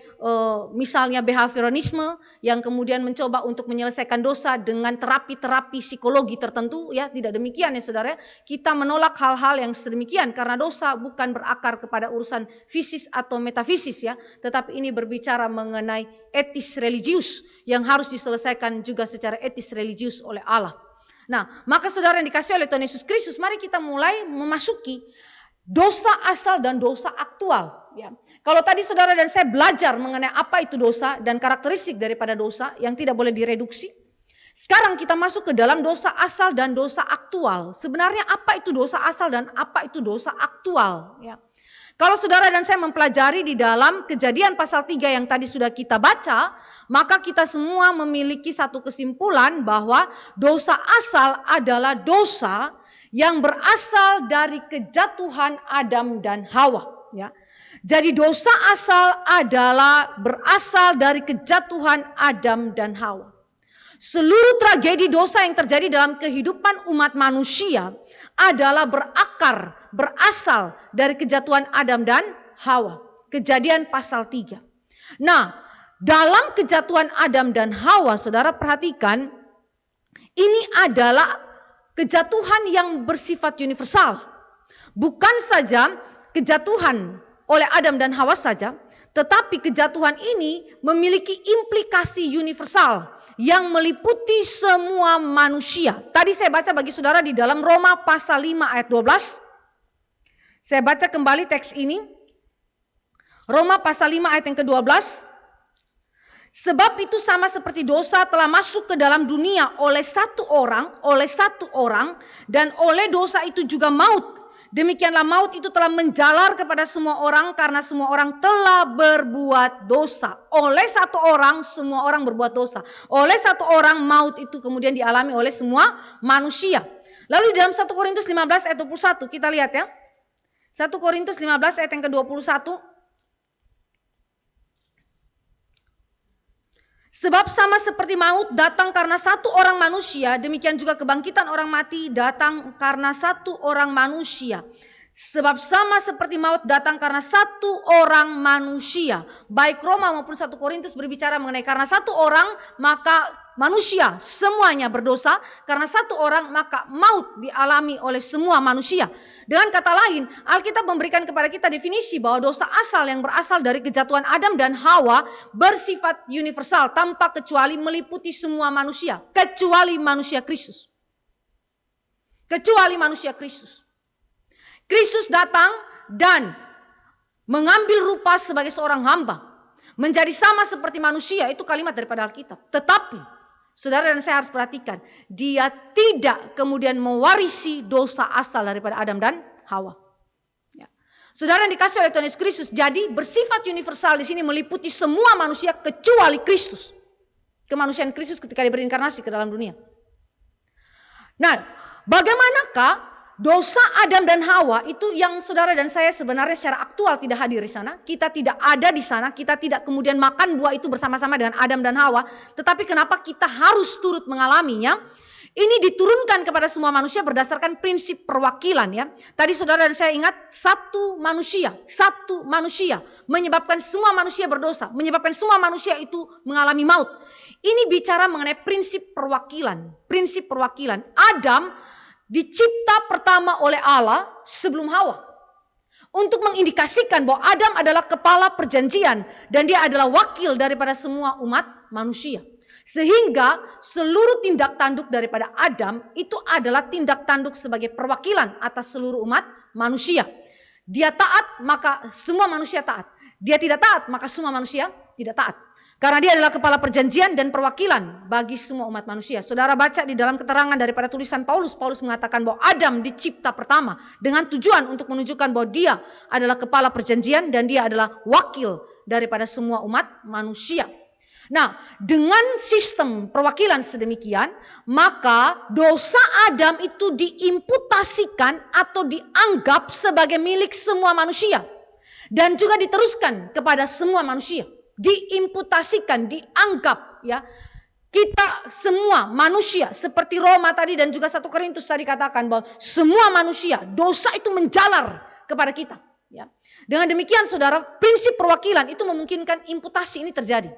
misalnya behaviorisme yang kemudian mencoba untuk menyelesaikan dosa dengan terapi-terapi psikologi tertentu, ya. Tidak demikian, ya saudara. Kita menolak hal-hal yang sedemikian karena dosa bukan berakar kepada urusan fisis atau metafisis, ya, tetapi ini berbicara mengenai etis religius yang harus diselesaikan juga secara etis religius. religius oleh Allah. Nah, maka saudara yang dikasih oleh Tuhan Yesus Kristus, mari kita mulai memasuki dosa asal dan dosa aktual. Ya. Kalau tadi saudara dan saya belajar mengenai apa itu dosa dan karakteristik daripada dosa yang tidak boleh direduksi. Sekarang kita masuk ke dalam dosa asal dan dosa aktual. Sebenarnya apa itu dosa asal dan apa itu dosa aktual? Ya. Kalau saudara dan saya mempelajari di dalam Kejadian pasal 3 yang tadi sudah kita baca, maka kita semua memiliki satu kesimpulan bahwa dosa asal adalah dosa yang berasal dari kejatuhan Adam dan Hawa. Ya. Jadi dosa asal adalah berasal dari kejatuhan Adam dan Hawa. Seluruh tragedi dosa yang terjadi dalam kehidupan umat manusia adalah berasal dari kejatuhan Adam dan Hawa. Kejadian pasal 3. Nah, dalam kejatuhan Adam dan Hawa, saudara perhatikan, ini adalah kejatuhan yang bersifat universal. Bukan saja kejatuhan oleh Adam dan Hawa saja, tetapi kejatuhan ini memiliki implikasi universal yang meliputi semua manusia. Tadi saya baca bagi saudara di dalam Roma pasal 5 ayat 12. Saya baca kembali teks ini. Roma pasal 5 ayat yang ke-12. Sebab itu sama seperti dosa telah masuk ke dalam dunia oleh satu orang, dan oleh dosa itu juga maut. Demikianlah maut itu telah menjalar kepada semua orang karena semua orang telah berbuat dosa. Oleh satu orang, semua orang berbuat dosa. Oleh satu orang, maut itu kemudian dialami oleh semua manusia. Lalu di dalam 1 Korintus 15 ayat 21, kita lihat ya. 1 Korintus 15 ayat yang ke-21. Sebab sama seperti maut datang karena satu orang manusia, demikian juga kebangkitan orang mati datang karena satu orang manusia. Sebab sama seperti maut datang karena satu orang manusia. Baik Roma maupun 1 Korintus berbicara mengenai karena satu orang maka manusia semuanya berdosa. Karena satu orang maka maut dialami oleh semua manusia. Dengan kata lain, Alkitab memberikan kepada kita definisi bahwa dosa asal yang berasal dari kejatuhan Adam dan Hawa bersifat universal tanpa kecuali meliputi semua manusia. Kecuali manusia Kristus. Kecuali manusia Kristus. Kristus datang dan mengambil rupa sebagai seorang hamba. Menjadi sama seperti manusia, itu kalimat daripada Alkitab. Tetapi, saudara dan saya harus perhatikan, dia tidak kemudian mewarisi dosa asal daripada Adam dan Hawa. Ya. Saudara yang dikasih oleh Tuhan Yesus Kristus, jadi bersifat universal di sini meliputi semua manusia kecuali Kristus. Kemanusiaan Kristus ketika dia berinkarnasi ke dalam dunia. Nah, bagaimanakah dosa Adam dan Hawa itu yang saudara dan saya sebenarnya secara aktual tidak hadir di sana. Kita tidak ada di sana. Kita tidak kemudian makan buah itu bersama-sama dengan Adam dan Hawa. Tetapi kenapa kita harus turut mengalaminya? Ini diturunkan kepada semua manusia berdasarkan prinsip perwakilan ya. Tadi saudara dan saya ingat satu manusia menyebabkan semua manusia berdosa. Menyebabkan semua manusia itu mengalami maut. Ini bicara mengenai prinsip perwakilan. Prinsip perwakilan. Adam dicipta pertama oleh Allah sebelum Hawa. Untuk mengindikasikan bahwa Adam adalah kepala perjanjian. Dan dia adalah wakil daripada semua umat manusia. Sehingga seluruh tindak tanduk daripada Adam itu adalah tindak tanduk sebagai perwakilan atas seluruh umat manusia. Dia taat maka semua manusia taat. Dia tidak taat maka semua manusia tidak taat. Karena dia adalah kepala perjanjian dan perwakilan bagi semua umat manusia. Saudara baca di dalam keterangan daripada tulisan Paulus. Paulus mengatakan bahwa Adam dicipta pertama. Dengan tujuan untuk menunjukkan bahwa dia adalah kepala perjanjian dan dia adalah wakil daripada semua umat manusia. Nah, dengan sistem perwakilan sedemikian, maka dosa Adam itu diimputasikan atau dianggap sebagai milik semua manusia. Dan juga diteruskan kepada semua manusia. Diimputasikan, dianggap ya. Kita semua manusia seperti Roma tadi dan juga 1 Korintus tadi katakan bahwa semua manusia dosa itu menjalar kepada kita ya. Dengan demikian saudara, prinsip perwakilan itu memungkinkan imputasi ini terjadi.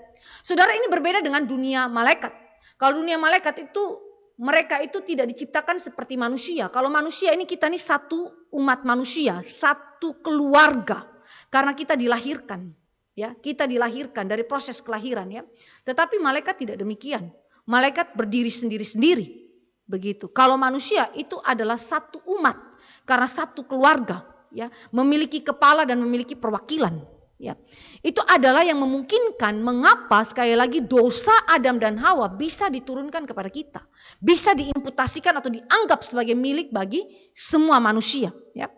Saudara, ini berbeda dengan dunia malaikat. Kalau dunia malaikat itu mereka itu tidak diciptakan seperti manusia. Kalau manusia ini kita ini satu umat manusia, satu keluarga karena kita dilahirkan. Ya, kita dilahirkan dari proses kelahiran ya. Tetapi malaikat tidak demikian. Malaikat berdiri sendiri-sendiri. Begitu. Kalau manusia itu adalah satu umat karena satu keluarga, ya, memiliki kepala dan memiliki perwakilan, ya. Itu adalah yang memungkinkan mengapa sekali lagi dosa Adam dan Hawa bisa diturunkan kepada kita, bisa diimputasikan atau dianggap sebagai milik bagi semua manusia, ya.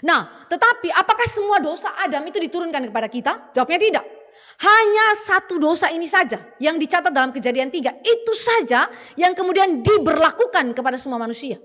Nah, tetapi apakah semua dosa Adam itu diturunkan kepada kita? Jawabnya tidak. Hanya satu dosa ini saja yang dicatat dalam Kejadian 3. Itu saja yang kemudian diberlakukan kepada semua manusia.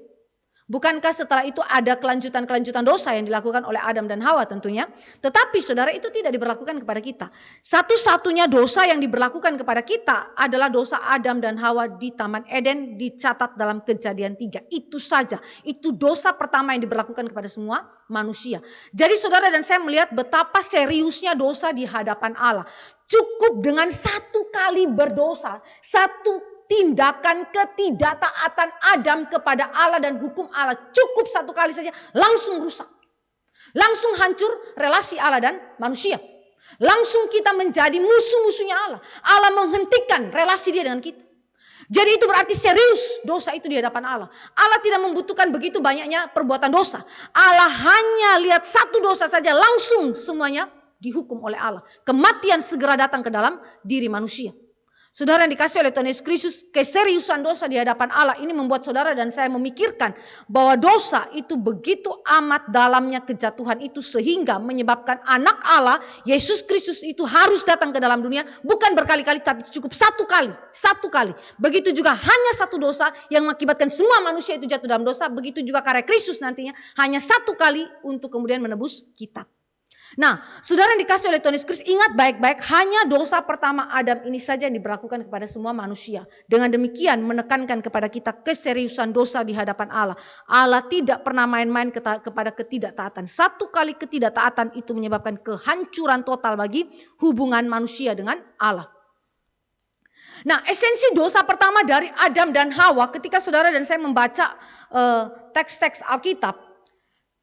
Bukankah setelah itu ada kelanjutan-kelanjutan dosa yang dilakukan oleh Adam dan Hawa tentunya. Tetapi saudara, itu tidak diberlakukan kepada kita. Satu-satunya dosa yang diberlakukan kepada kita adalah dosa Adam dan Hawa di Taman Eden, dicatat dalam Kejadian 3. Itu saja. Itu dosa pertama yang diberlakukan kepada semua manusia. Jadi saudara dan saya melihat betapa seriusnya dosa di hadapan Allah. Cukup dengan satu kali berdosa, satu tindakan ketidaktaatan Adam kepada Allah dan hukum Allah, cukup satu kali saja langsung rusak. Langsung hancur relasi Allah dan manusia. Langsung kita menjadi musuh-musuhnya Allah. Allah menghentikan relasi dia dengan kita. Jadi itu berarti serius dosa itu di hadapan Allah. Allah tidak membutuhkan begitu banyaknya perbuatan dosa. Allah hanya lihat satu dosa saja langsung semuanya dihukum oleh Allah. Kematian segera datang ke dalam diri manusia. Saudara yang dikasih oleh Tuhan Yesus Kristus, keseriusan dosa di hadapan Allah ini membuat saudara dan saya memikirkan bahwa dosa itu begitu amat dalamnya kejatuhan itu sehingga menyebabkan anak Allah, Yesus Kristus itu harus datang ke dalam dunia bukan berkali-kali tapi cukup satu kali. Begitu juga hanya satu dosa yang mengakibatkan semua manusia itu jatuh dalam dosa, begitu juga karya Kristus nantinya hanya satu kali untuk kemudian menebus kita. Nah, saudara yang dikasih oleh Tuhan Yesus Kristus, ingat baik-baik, hanya dosa pertama Adam ini saja yang diberlakukan kepada semua manusia. Dengan demikian menekankan kepada kita keseriusan dosa di hadapan Allah. Allah tidak pernah main-main kepada ketidaktaatan. Satu kali ketidaktaatan itu menyebabkan kehancuran total bagi hubungan manusia dengan Allah. Nah, esensi dosa pertama dari Adam dan Hawa ketika saudara dan saya membaca teks-teks Alkitab,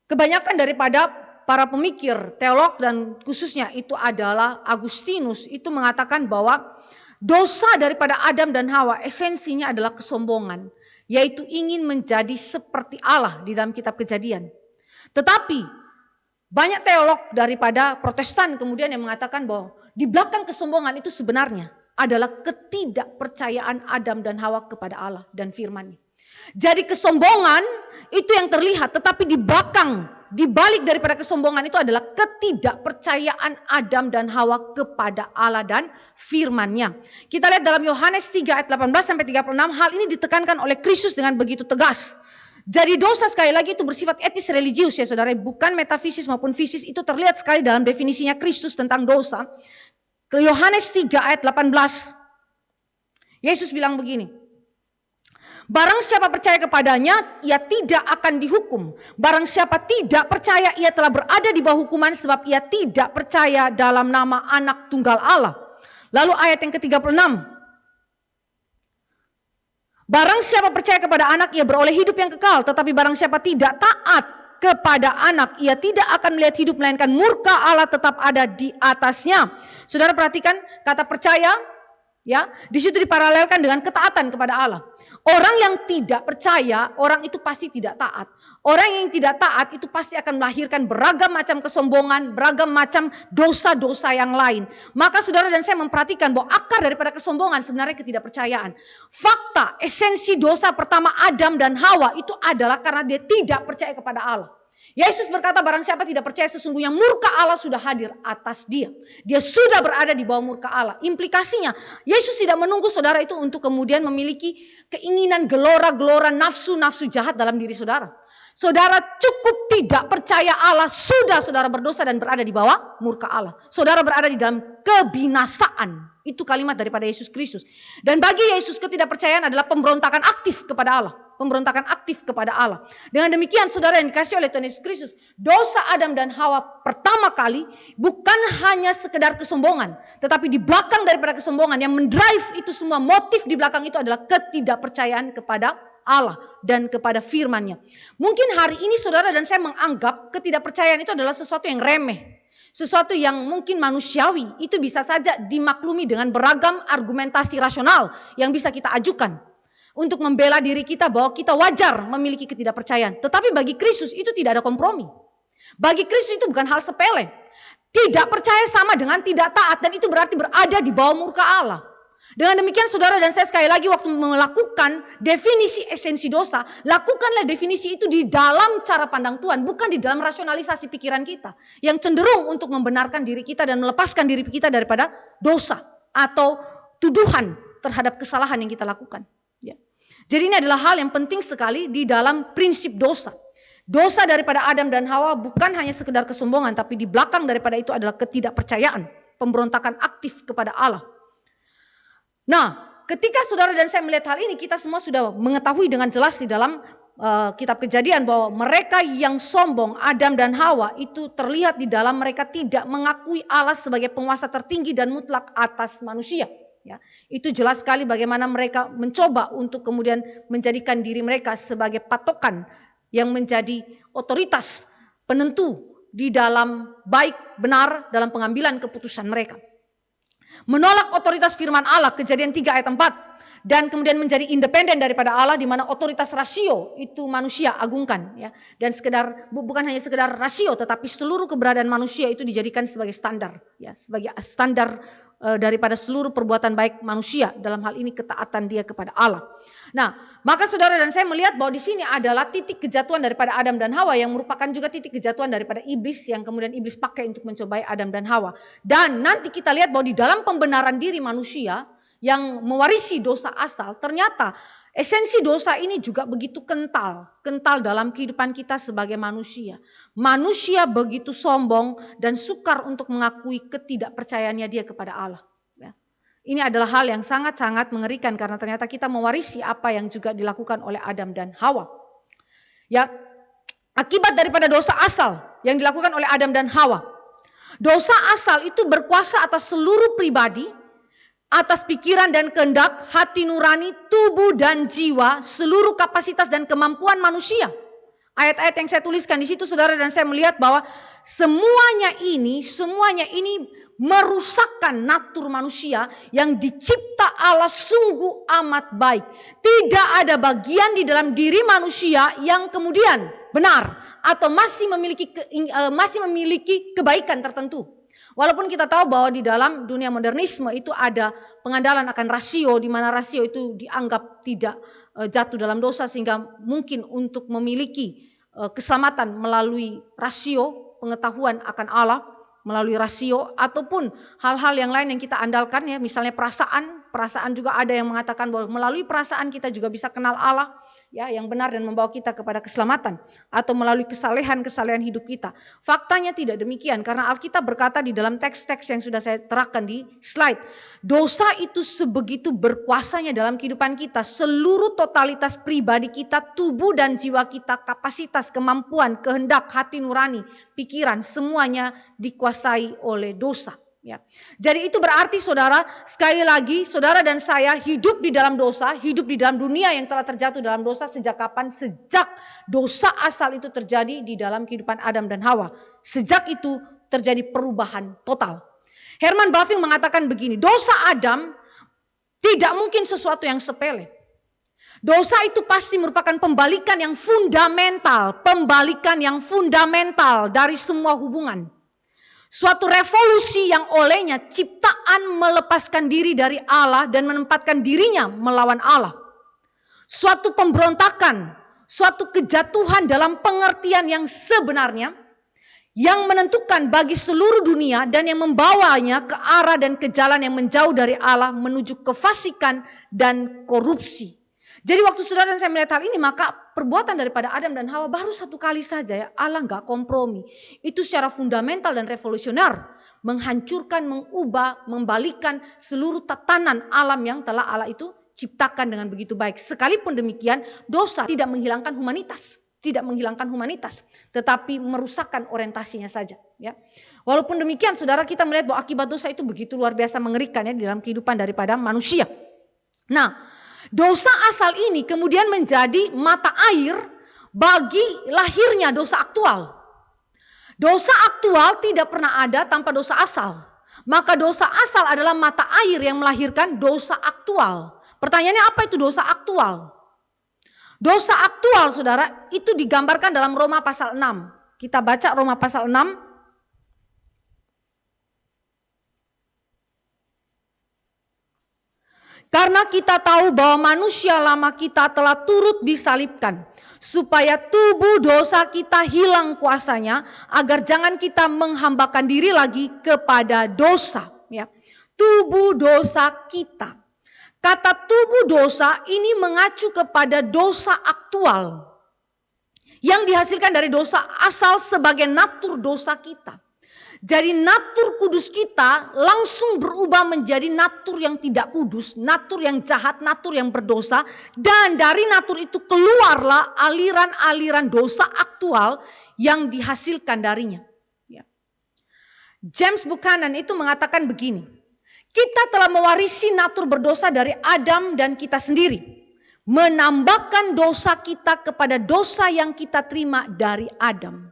kebanyakan daripada para pemikir, teolog dan khususnya itu adalah Agustinus itu mengatakan bahwa dosa daripada Adam dan Hawa esensinya adalah kesombongan. Yaitu ingin menjadi seperti Allah di dalam kitab Kejadian. Tetapi banyak teolog daripada Protestan kemudian yang mengatakan bahwa di belakang kesombongan itu sebenarnya adalah ketidakpercayaan Adam dan Hawa kepada Allah dan firman-Nya. Jadi kesombongan itu yang terlihat, tetapi di balik daripada kesombongan itu adalah ketidakpercayaan Adam dan Hawa kepada Allah dan firman-Nya. Kita lihat dalam Yohanes 3 ayat 18 sampai 36, hal ini ditekankan oleh Kristus dengan begitu tegas. Jadi dosa sekali lagi itu bersifat etis religius ya saudara, bukan metafisis maupun fisis. Itu terlihat sekali dalam definisinya Kristus tentang dosa. Ke Yohanes 3 ayat 18, Yesus bilang begini, barang siapa percaya kepadanya, ia tidak akan dihukum. Barang siapa tidak percaya, ia telah berada di bawah hukuman sebab ia tidak percaya dalam nama anak tunggal Allah. Lalu ayat yang ke-36. Barang siapa percaya kepada anak, ia beroleh hidup yang kekal. Tetapi barang siapa tidak taat kepada anak, ia tidak akan melihat hidup, melainkan murka Allah tetap ada di atasnya. Saudara perhatikan kata percaya, ya, di situ diparalelkan dengan ketaatan kepada Allah. Orang yang tidak percaya, orang itu pasti tidak taat. Orang yang tidak taat itu pasti akan melahirkan beragam macam kesombongan, beragam macam dosa-dosa yang lain. Maka saudara dan saya memperhatikan bahwa akar daripada kesombongan sebenarnya ketidakpercayaan. Fakta, esensi dosa pertama Adam dan Hawa itu adalah karena dia tidak percaya kepada Allah. Yesus berkata barang siapa tidak percaya sesungguhnya murka Allah sudah hadir atas dia. Dia sudah berada di bawah murka Allah. Implikasinya Yesus tidak menunggu saudara itu untuk kemudian memiliki keinginan gelora-gelora nafsu-nafsu jahat dalam diri saudara. Saudara cukup tidak percaya Allah, sudah saudara berdosa dan berada di bawah murka Allah. Saudara berada di dalam kebinasaan. Itu kalimat daripada Yesus Kristus. Dan bagi Yesus ketidakpercayaan adalah pemberontakan aktif kepada Allah. Pemberontakan aktif kepada Allah. Dengan demikian saudara yang dikasih oleh Tuhan Yesus Kristus, dosa Adam dan Hawa pertama kali bukan hanya sekedar kesombongan, tetapi di belakang daripada kesombongan yang mendrive itu semua, motif di belakang itu adalah ketidakpercayaan kepada Allah dan kepada firman-Nya. Mungkin hari ini saudara dan saya menganggap ketidakpercayaan itu adalah sesuatu yang remeh. Sesuatu yang mungkin manusiawi itu bisa saja dimaklumi dengan beragam argumentasi rasional yang bisa kita ajukan untuk membela diri kita bahwa kita wajar memiliki ketidakpercayaan. Tetapi bagi Kristus itu tidak ada kompromi. Bagi Kristus itu bukan hal sepele. Tidak percaya sama dengan tidak taat, dan itu berarti berada di bawah murka Allah. Dengan demikian saudara dan saya sekali lagi waktu melakukan definisi esensi dosa, lakukanlah definisi itu di dalam cara pandang Tuhan, bukan di dalam rasionalisasi pikiran kita yang cenderung untuk membenarkan diri kita dan melepaskan diri kita daripada dosa atau tuduhan terhadap kesalahan yang kita lakukan. Ya. Jadi ini adalah hal yang penting sekali di dalam prinsip dosa. Dosa daripada Adam dan Hawa bukan hanya sekedar kesombongan, tapi di belakang daripada itu adalah ketidakpercayaan, pemberontakan aktif kepada Allah. Nah, ketika saudara dan saya melihat hal ini, kita semua sudah mengetahui dengan jelas di dalam kitab Kejadian bahwa mereka yang sombong, Adam dan Hawa, itu terlihat di dalam mereka tidak mengakui Allah sebagai penguasa tertinggi dan mutlak atas manusia. Ya, itu jelas sekali bagaimana mereka mencoba untuk kemudian menjadikan diri mereka sebagai patokan yang menjadi otoritas penentu di dalam baik benar dalam pengambilan keputusan mereka. Menolak otoritas firman Allah, Kejadian 3 ayat 4, dan kemudian menjadi independen daripada Allah, di mana otoritas rasio itu manusia agungkan, ya. Dan bukan hanya sekedar rasio, tetapi seluruh keberadaan manusia itu dijadikan sebagai standar, ya, sebagai standar daripada seluruh perbuatan baik manusia, dalam hal ini ketaatan dia kepada Allah. Nah, maka saudara dan saya melihat bahwa di sini adalah titik kejatuhan daripada Adam dan Hawa, yang merupakan juga titik kejatuhan daripada iblis, yang kemudian iblis pakai untuk mencobai Adam dan Hawa. Dan nanti kita lihat bahwa di dalam pembenaran diri manusia yang mewarisi dosa asal, ternyata esensi dosa ini juga begitu kental dalam kehidupan kita sebagai manusia. Manusia begitu sombong dan sukar untuk mengakui ketidakpercayaannya dia kepada Allah. Ya. Ini adalah hal yang sangat-sangat mengerikan, karena ternyata kita mewarisi apa yang juga dilakukan oleh Adam dan Hawa. Ya, akibat daripada dosa asal yang dilakukan oleh Adam dan Hawa. Dosa asal itu berkuasa atas seluruh pribadi, atas pikiran dan kehendak, hati nurani, tubuh dan jiwa, seluruh kapasitas dan kemampuan manusia. Ayat-ayat yang saya tuliskan di situ saudara dan saya melihat bahwa semuanya ini merusakkan natur manusia yang dicipta Allah sungguh amat baik. Tidak ada bagian di dalam diri manusia yang kemudian benar atau masih memiliki kebaikan tertentu. Walaupun kita tahu bahwa di dalam dunia modernisme itu ada pengandalan akan rasio, di mana rasio itu dianggap tidak jatuh dalam dosa, sehingga mungkin untuk memiliki keselamatan melalui rasio, pengetahuan akan Allah melalui rasio, ataupun hal-hal yang lain yang kita andalkan, ya, misalnya perasaan juga ada yang mengatakan bahwa melalui perasaan kita juga bisa kenal Allah, ya, yang benar dan membawa kita kepada keselamatan, atau melalui kesalehan hidup kita. Faktanya tidak demikian, karena Alkitab berkata di dalam teks-teks yang sudah saya terangkan di slide, dosa itu sebegitu berkuasanya dalam kehidupan kita, seluruh totalitas pribadi kita, tubuh dan jiwa kita, kapasitas, kemampuan, kehendak, hati nurani, pikiran, semuanya dikuasai oleh dosa. Ya. Jadi itu berarti saudara, sekali lagi saudara dan saya hidup di dalam dosa, hidup di dalam dunia yang telah terjatuh dalam dosa. Sejak kapan? Sejak dosa asal itu terjadi di dalam kehidupan Adam dan Hawa. Sejak itu terjadi perubahan total. Herman Bavinck mengatakan begini, dosa Adam tidak mungkin sesuatu yang sepele. Dosa itu pasti merupakan pembalikan yang fundamental dari semua hubungan. Suatu revolusi yang olehnya ciptaan melepaskan diri dari Allah dan menempatkan dirinya melawan Allah. Suatu pemberontakan, suatu kejatuhan dalam pengertian yang sebenarnya, yang menentukan bagi seluruh dunia dan yang membawanya ke arah dan ke jalan yang menjauh dari Allah, menuju kefasikan dan korupsi. Jadi waktu saudara dan saya melihat hal ini, maka perbuatan daripada Adam dan Hawa baru satu kali saja, ya, Allah gak kompromi. Itu secara fundamental dan revolusioner, menghancurkan, mengubah, membalikan seluruh tatanan alam yang telah Allah itu ciptakan dengan begitu baik. Sekalipun demikian, dosa tidak menghilangkan humanitas. Tetapi merusakkan orientasinya saja. Ya. Walaupun demikian, saudara, kita melihat bahwa akibat dosa itu begitu luar biasa mengerikan, ya, di dalam kehidupan daripada manusia. Nah, dosa asal ini kemudian menjadi mata air bagi lahirnya dosa aktual. Dosa aktual tidak pernah ada tanpa dosa asal. Maka dosa asal adalah mata air yang melahirkan dosa aktual. Pertanyaannya, apa itu dosa aktual? Dosa aktual, saudara, itu digambarkan dalam Roma pasal 6. Kita baca Roma pasal 6. Karena kita tahu bahwa manusia lama kita telah turut disalibkan, supaya tubuh dosa kita hilang kuasanya, agar jangan kita menghambakan diri lagi kepada dosa. Ya. Tubuh dosa kita. Kata tubuh dosa ini mengacu kepada dosa aktual yang dihasilkan dari dosa asal sebagai natur dosa kita. Jadi natur kudus kita langsung berubah menjadi natur yang tidak kudus, natur yang jahat, natur yang berdosa. Dan dari natur itu keluarlah aliran-aliran dosa aktual yang dihasilkan darinya. Ya. James Buchanan itu mengatakan begini, kita telah mewarisi natur berdosa dari Adam dan kita sendiri, menambahkan dosa kita kepada dosa yang kita terima dari Adam.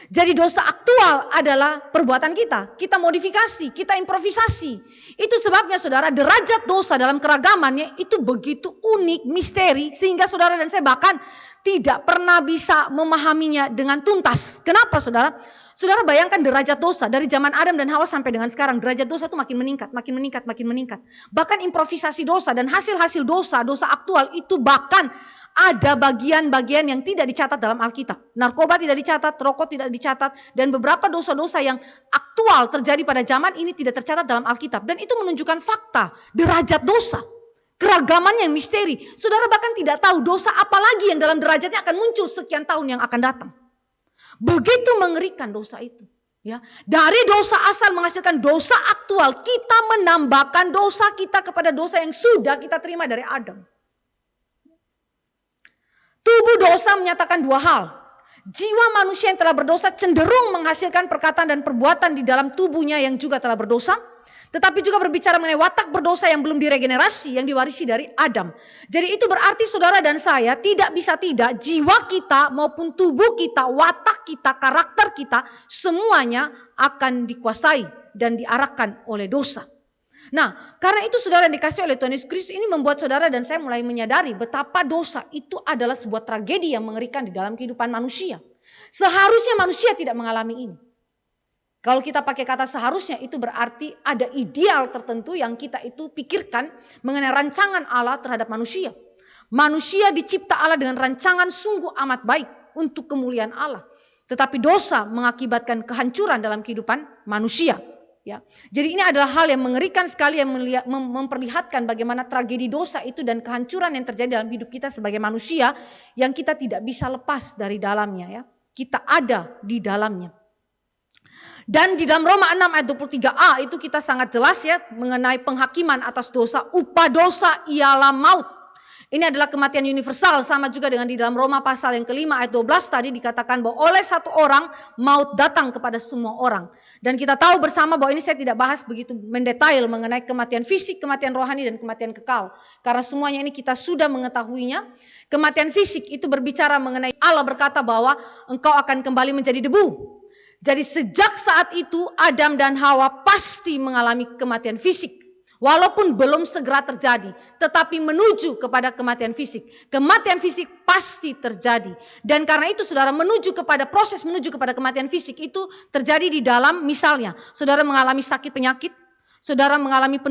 Jadi dosa aktual adalah perbuatan kita. Kita modifikasi, kita improvisasi. Itu sebabnya saudara, derajat dosa dalam keragamannya itu begitu unik, misteri, sehingga saudara dan saya bahkan tidak pernah bisa memahaminya dengan tuntas. Kenapa saudara? Saudara bayangkan derajat dosa dari zaman Adam dan Hawa sampai dengan sekarang. Derajat dosa itu makin meningkat, makin meningkat, makin meningkat. Bahkan improvisasi dosa dan hasil-hasil dosa, dosa aktual itu bahkan ada bagian-bagian yang tidak dicatat dalam Alkitab. Narkoba tidak dicatat, rokok tidak dicatat, dan beberapa dosa-dosa yang aktual terjadi pada zaman ini tidak tercatat dalam Alkitab. Dan itu menunjukkan fakta, derajat dosa, keragaman yang misteri. Saudara bahkan tidak tahu dosa apa lagi yang dalam derajatnya akan muncul sekian tahun yang akan datang. Begitu mengerikan dosa itu. Ya, dari dosa asal menghasilkan dosa aktual, kita menambahkan dosa kita kepada dosa yang sudah kita terima dari Adam. Tubuh dosa menyatakan dua hal. Jiwa manusia yang telah berdosa cenderung menghasilkan perkataan dan perbuatan di dalam tubuhnya yang juga telah berdosa. Tetapi juga berbicara mengenai watak berdosa yang belum diregenerasi, yang diwarisi dari Adam. Jadi itu berarti saudara dan saya tidak bisa tidak, jiwa kita maupun tubuh kita, watak kita, karakter kita, semuanya akan dikuasai dan diarahkan oleh dosa. Nah, karena itu saudara yang dikasih oleh Tuhan Yesus Kristus ini membuat saudara dan saya mulai menyadari betapa dosa itu adalah sebuah tragedi yang mengerikan di dalam kehidupan manusia. Seharusnya manusia tidak mengalami ini. Kalau kita pakai kata seharusnya itu berarti ada ideal tertentu yang kita itu pikirkan mengenai rancangan Allah terhadap manusia. Manusia dicipta Allah dengan rancangan sungguh amat baik untuk kemuliaan Allah. Tetapi dosa mengakibatkan kehancuran dalam kehidupan manusia. Ya. Jadi ini adalah hal yang mengerikan sekali yang memperlihatkan bagaimana tragedi dosa itu dan kehancuran yang terjadi dalam hidup kita sebagai manusia yang kita tidak bisa lepas dari dalamnya. Ya. Kita ada di dalamnya. Dan di dalam Roma 6 ayat 23a itu kita sangat jelas ya mengenai penghakiman atas dosa. Upah dosa ialah maut. Ini adalah kematian universal, sama juga dengan di dalam Roma pasal yang kelima ayat 12 tadi dikatakan bahwa oleh satu orang maut datang kepada semua orang. Dan kita tahu bersama bahwa ini saya tidak bahas begitu mendetail mengenai kematian fisik, kematian rohani dan kematian kekal. Karena semuanya ini kita sudah mengetahuinya. Kematian fisik itu berbicara mengenai Allah berkata bahwa engkau akan kembali menjadi debu. Jadi sejak saat itu Adam dan Hawa pasti mengalami kematian fisik. Walaupun belum segera terjadi, tetapi menuju kepada kematian fisik. Kematian fisik pasti terjadi. Dan karena itu saudara proses menuju kepada kematian fisik itu terjadi di dalam misalnya, saudara mengalami sakit penyakit, saudara mengalami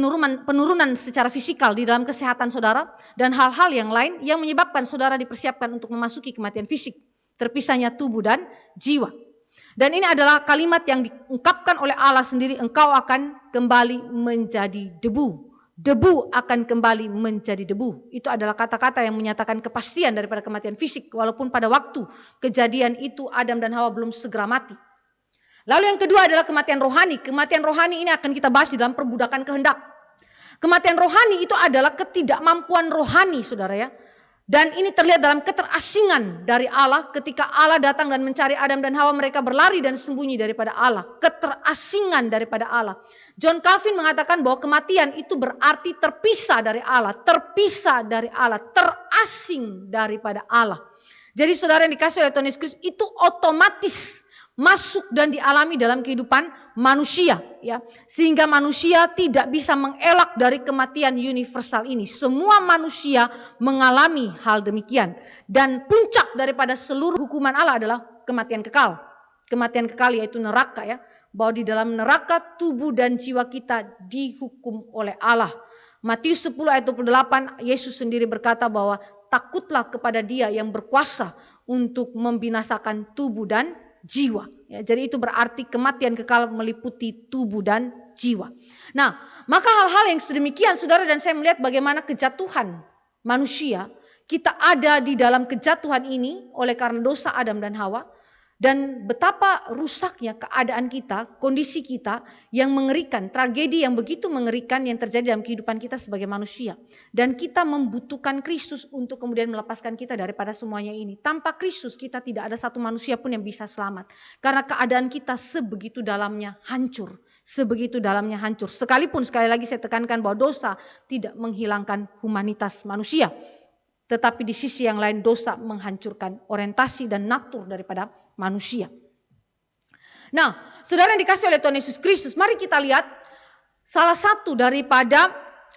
penurunan secara fisikal di dalam kesehatan saudara, dan hal-hal yang lain yang menyebabkan saudara dipersiapkan untuk memasuki kematian fisik. Terpisahnya tubuh dan jiwa. Dan ini adalah kalimat yang diungkapkan oleh Allah sendiri, engkau akan kembali menjadi debu. Debu akan kembali menjadi debu. Itu adalah kata-kata yang menyatakan kepastian daripada kematian fisik. Walaupun pada waktu kejadian itu Adam dan Hawa belum segera mati. Lalu yang kedua adalah kematian rohani. Kematian rohani ini akan kita bahas di dalam perbudakan kehendak. Kematian rohani itu adalah ketidakmampuan rohani saudara ya. Dan ini terlihat dalam keterasingan dari Allah ketika Allah datang dan mencari Adam dan Hawa, mereka berlari dan sembunyi daripada Allah. Keterasingan daripada Allah. John Calvin mengatakan bahwa kematian itu berarti terpisah dari Allah, terpisah dari Allah, terasing daripada Allah. Jadi saudara yang dikasih oleh Tuhan Yesus Kristus itu otomatis masuk dan dialami dalam kehidupan manusia, ya. Sehingga manusia tidak bisa mengelak dari kematian universal ini. Semua manusia mengalami hal demikian. Dan puncak daripada seluruh hukuman Allah adalah kematian kekal. Kematian kekal yaitu neraka, ya. Bahwa di dalam neraka tubuh dan jiwa kita dihukum oleh Allah. Matius 10 ayat 28, Yesus sendiri berkata bahwa takutlah kepada Dia yang berkuasa untuk membinasakan tubuh dan jiwa. Ya, jadi itu berarti kematian kekal meliputi tubuh dan jiwa. Nah, maka hal-hal yang sedemikian, saudara dan saya melihat bagaimana kejatuhan manusia. Kita ada di dalam kejatuhan ini oleh karena dosa Adam dan Hawa. Dan betapa rusaknya keadaan kita, kondisi kita yang mengerikan, tragedi yang begitu mengerikan yang terjadi dalam kehidupan kita sebagai manusia. Dan kita membutuhkan Kristus untuk kemudian melepaskan kita daripada semuanya ini. Tanpa Kristus kita tidak ada satu manusia pun yang bisa selamat. Karena keadaan kita sebegitu dalamnya hancur. Sebegitu dalamnya hancur. Sekalipun sekali lagi saya tekankan bahwa dosa tidak menghilangkan humanitas manusia. Tetapi di sisi yang lain dosa menghancurkan orientasi dan natur daripada manusia. Nah, saudara yang dikasih oleh Tuhan Yesus Kristus, mari kita lihat salah satu daripada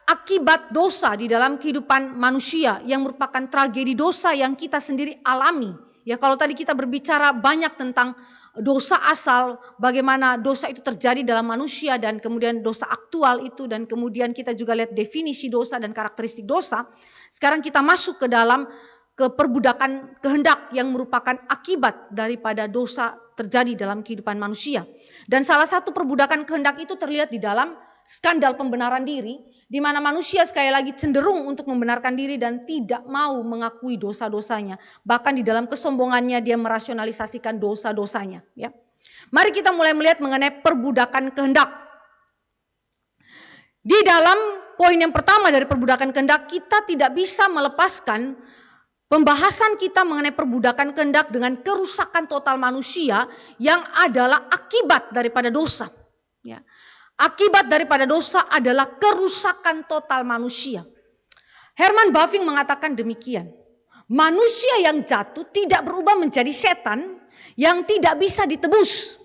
akibat dosa di dalam kehidupan manusia yang merupakan tragedi dosa yang kita sendiri alami. Ya, kalau tadi kita berbicara banyak tentang dosa asal, bagaimana dosa itu terjadi dalam manusia dan kemudian dosa aktual itu, dan kemudian kita juga lihat definisi dosa dan karakteristik dosa. Sekarang kita masuk ke dalam perbudakan kehendak yang merupakan akibat daripada dosa terjadi dalam kehidupan manusia. Dan salah satu perbudakan kehendak itu terlihat di dalam skandal pembenaran diri, di mana manusia sekali lagi cenderung untuk membenarkan diri dan tidak mau mengakui dosa-dosanya. Bahkan di dalam kesombongannya dia merasionalisasikan dosa-dosanya. Ya. Mari kita mulai melihat mengenai perbudakan kehendak. Di dalam poin yang pertama dari perbudakan kehendak, kita tidak bisa melepaskan pembahasan kita mengenai perbudakan kehendak dengan kerusakan total manusia yang adalah akibat daripada dosa. Ya. Akibat daripada dosa adalah kerusakan total manusia. Herman Bavinck mengatakan demikian. Manusia yang jatuh tidak berubah menjadi setan yang tidak bisa ditebus.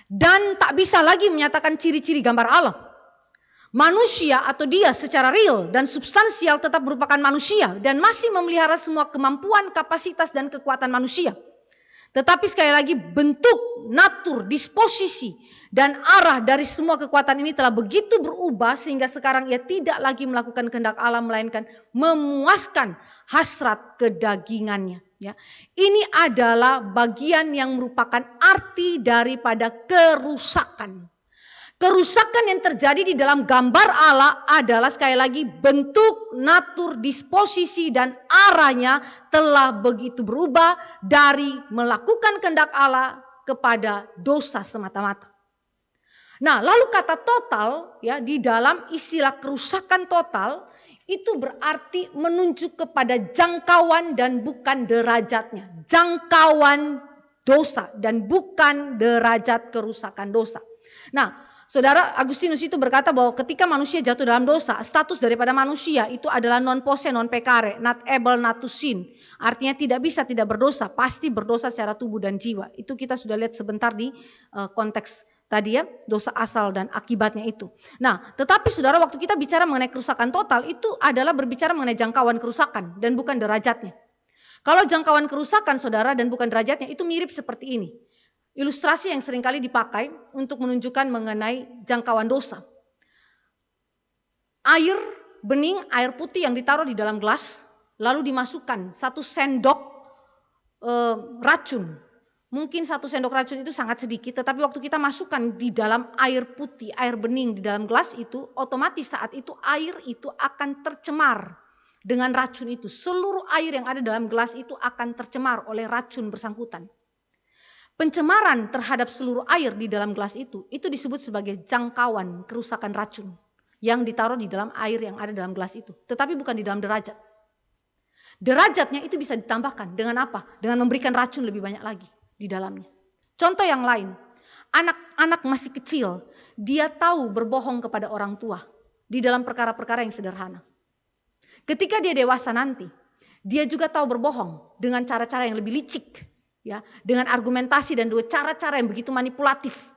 Dan tak bisa lagi menyatakan ciri-ciri gambar Allah. Manusia atau dia secara real dan substansial tetap merupakan manusia dan masih memelihara semua kemampuan, kapasitas dan kekuatan manusia. Tetapi sekali lagi bentuk, natur, disposisi dan arah dari semua kekuatan ini telah begitu berubah sehingga sekarang ia tidak lagi melakukan kehendak Allah melainkan memuaskan hasrat kedagingannya. Ya. Ini adalah bagian yang merupakan arti daripada kerusakan. Kerusakan yang terjadi di dalam gambar Allah adalah sekali lagi bentuk, natur, disposisi dan arahnya telah begitu berubah dari melakukan kehendak Allah kepada dosa semata-mata. Nah, lalu kata total ya di dalam istilah kerusakan total itu berarti menunjuk kepada jangkauan dan bukan derajatnya. Jangkauan dosa dan bukan derajat kerusakan dosa. Nah, Saudara Agustinus itu berkata bahwa ketika manusia jatuh dalam dosa, status daripada manusia itu adalah non posse non peccare, not able not to sin. Artinya tidak bisa tidak berdosa, pasti berdosa secara tubuh dan jiwa. Itu kita sudah lihat sebentar di konteks tadi ya, dosa asal dan akibatnya itu. Nah, tetapi saudara waktu kita bicara mengenai kerusakan total itu adalah berbicara mengenai jangkauan kerusakan dan bukan derajatnya. Kalau jangkauan kerusakan saudara dan bukan derajatnya itu mirip seperti ini. Ilustrasi yang seringkali dipakai untuk menunjukkan mengenai jangkauan dosa. Air bening, air putih yang ditaruh di dalam gelas, lalu dimasukkan 1 sendok racun. Mungkin 1 sendok racun itu sangat sedikit, tetapi waktu kita masukkan di dalam air putih, air bening di dalam gelas itu, otomatis saat itu air itu akan tercemar dengan racun itu. Seluruh air yang ada dalam gelas itu akan tercemar oleh racun bersangkutan. Pencemaran terhadap seluruh air di dalam gelas itu disebut sebagai jangkauan kerusakan racun yang ditaruh di dalam air yang ada dalam gelas itu. Tetapi bukan di dalam derajat. Derajatnya itu bisa ditambahkan dengan apa? Dengan memberikan racun lebih banyak lagi di dalamnya. Contoh yang lain, anak-anak masih kecil, dia tahu berbohong kepada orang tua di dalam perkara-perkara yang sederhana. Ketika dia dewasa nanti, dia juga tahu berbohong dengan cara-cara yang lebih licik. Ya, dengan argumentasi dan dua cara-cara yang begitu manipulatif.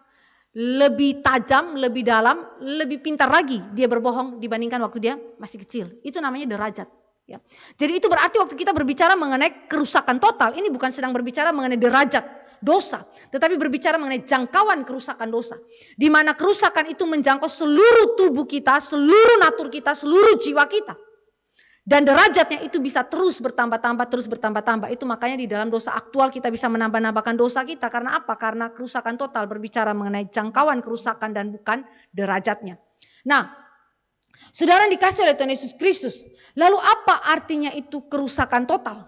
Lebih tajam, lebih dalam, lebih pintar lagi dia berbohong dibandingkan waktu dia masih kecil. Itu namanya derajat. Ya. Jadi itu berarti waktu kita berbicara mengenai kerusakan total, ini bukan sedang berbicara mengenai derajat dosa, tetapi berbicara mengenai jangkauan kerusakan dosa. Di mana kerusakan itu menjangkau seluruh tubuh kita, seluruh natur kita, seluruh jiwa kita. Dan derajatnya itu bisa terus bertambah-tambah, terus bertambah-tambah. Itu makanya di dalam dosa aktual kita bisa menambah-nambahkan dosa kita. Karena apa? Karena kerusakan total berbicara mengenai jangkauan kerusakan dan bukan derajatnya. Nah, saudara yang dikasih oleh Tuhan Yesus Kristus. Lalu apa artinya itu kerusakan total?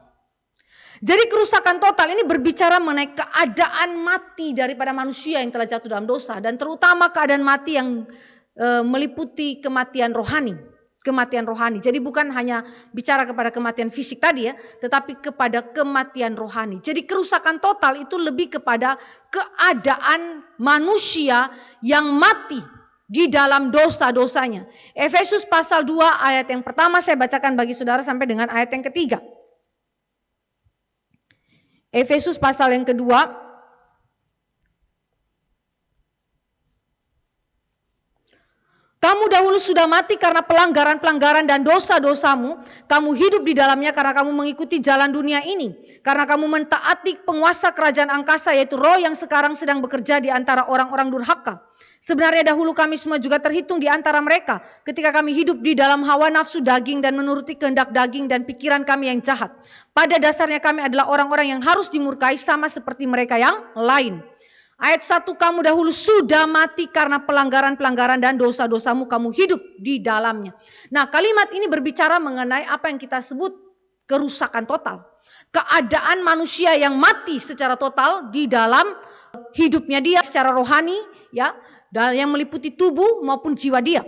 Jadi kerusakan total ini berbicara mengenai keadaan mati daripada manusia yang telah jatuh dalam dosa. Dan terutama keadaan mati yang meliputi kematian rohani. Kematian rohani. Jadi bukan hanya bicara kepada kematian fisik tadi ya, tetapi kepada kematian rohani. Jadi kerusakan total itu lebih kepada keadaan manusia yang mati di dalam dosa-dosanya. Efesus pasal 2 ayat yang pertama saya bacakan bagi saudara sampai dengan ayat yang ketiga. Efesus pasal yang kedua. Kamu dahulu sudah mati karena pelanggaran-pelanggaran dan dosa-dosamu. Kamu hidup di dalamnya karena kamu mengikuti jalan dunia ini. Karena kamu mentaati penguasa kerajaan angkasa, yaitu roh yang sekarang sedang bekerja di antara orang-orang durhaka. Sebenarnya dahulu kami semua juga terhitung di antara mereka. Ketika kami hidup di dalam hawa nafsu daging dan menuruti kehendak daging dan pikiran kami yang jahat. Pada dasarnya kami adalah orang-orang yang harus dimurkai sama seperti mereka yang lain. Ayat 1, kamu dahulu sudah mati karena pelanggaran-pelanggaran dan dosa-dosamu, kamu hidup di dalamnya. Nah, kalimat ini berbicara mengenai apa yang kita sebut kerusakan total. Keadaan manusia yang mati secara total di dalam hidupnya dia secara rohani, ya, dan yang meliputi tubuh maupun jiwa dia.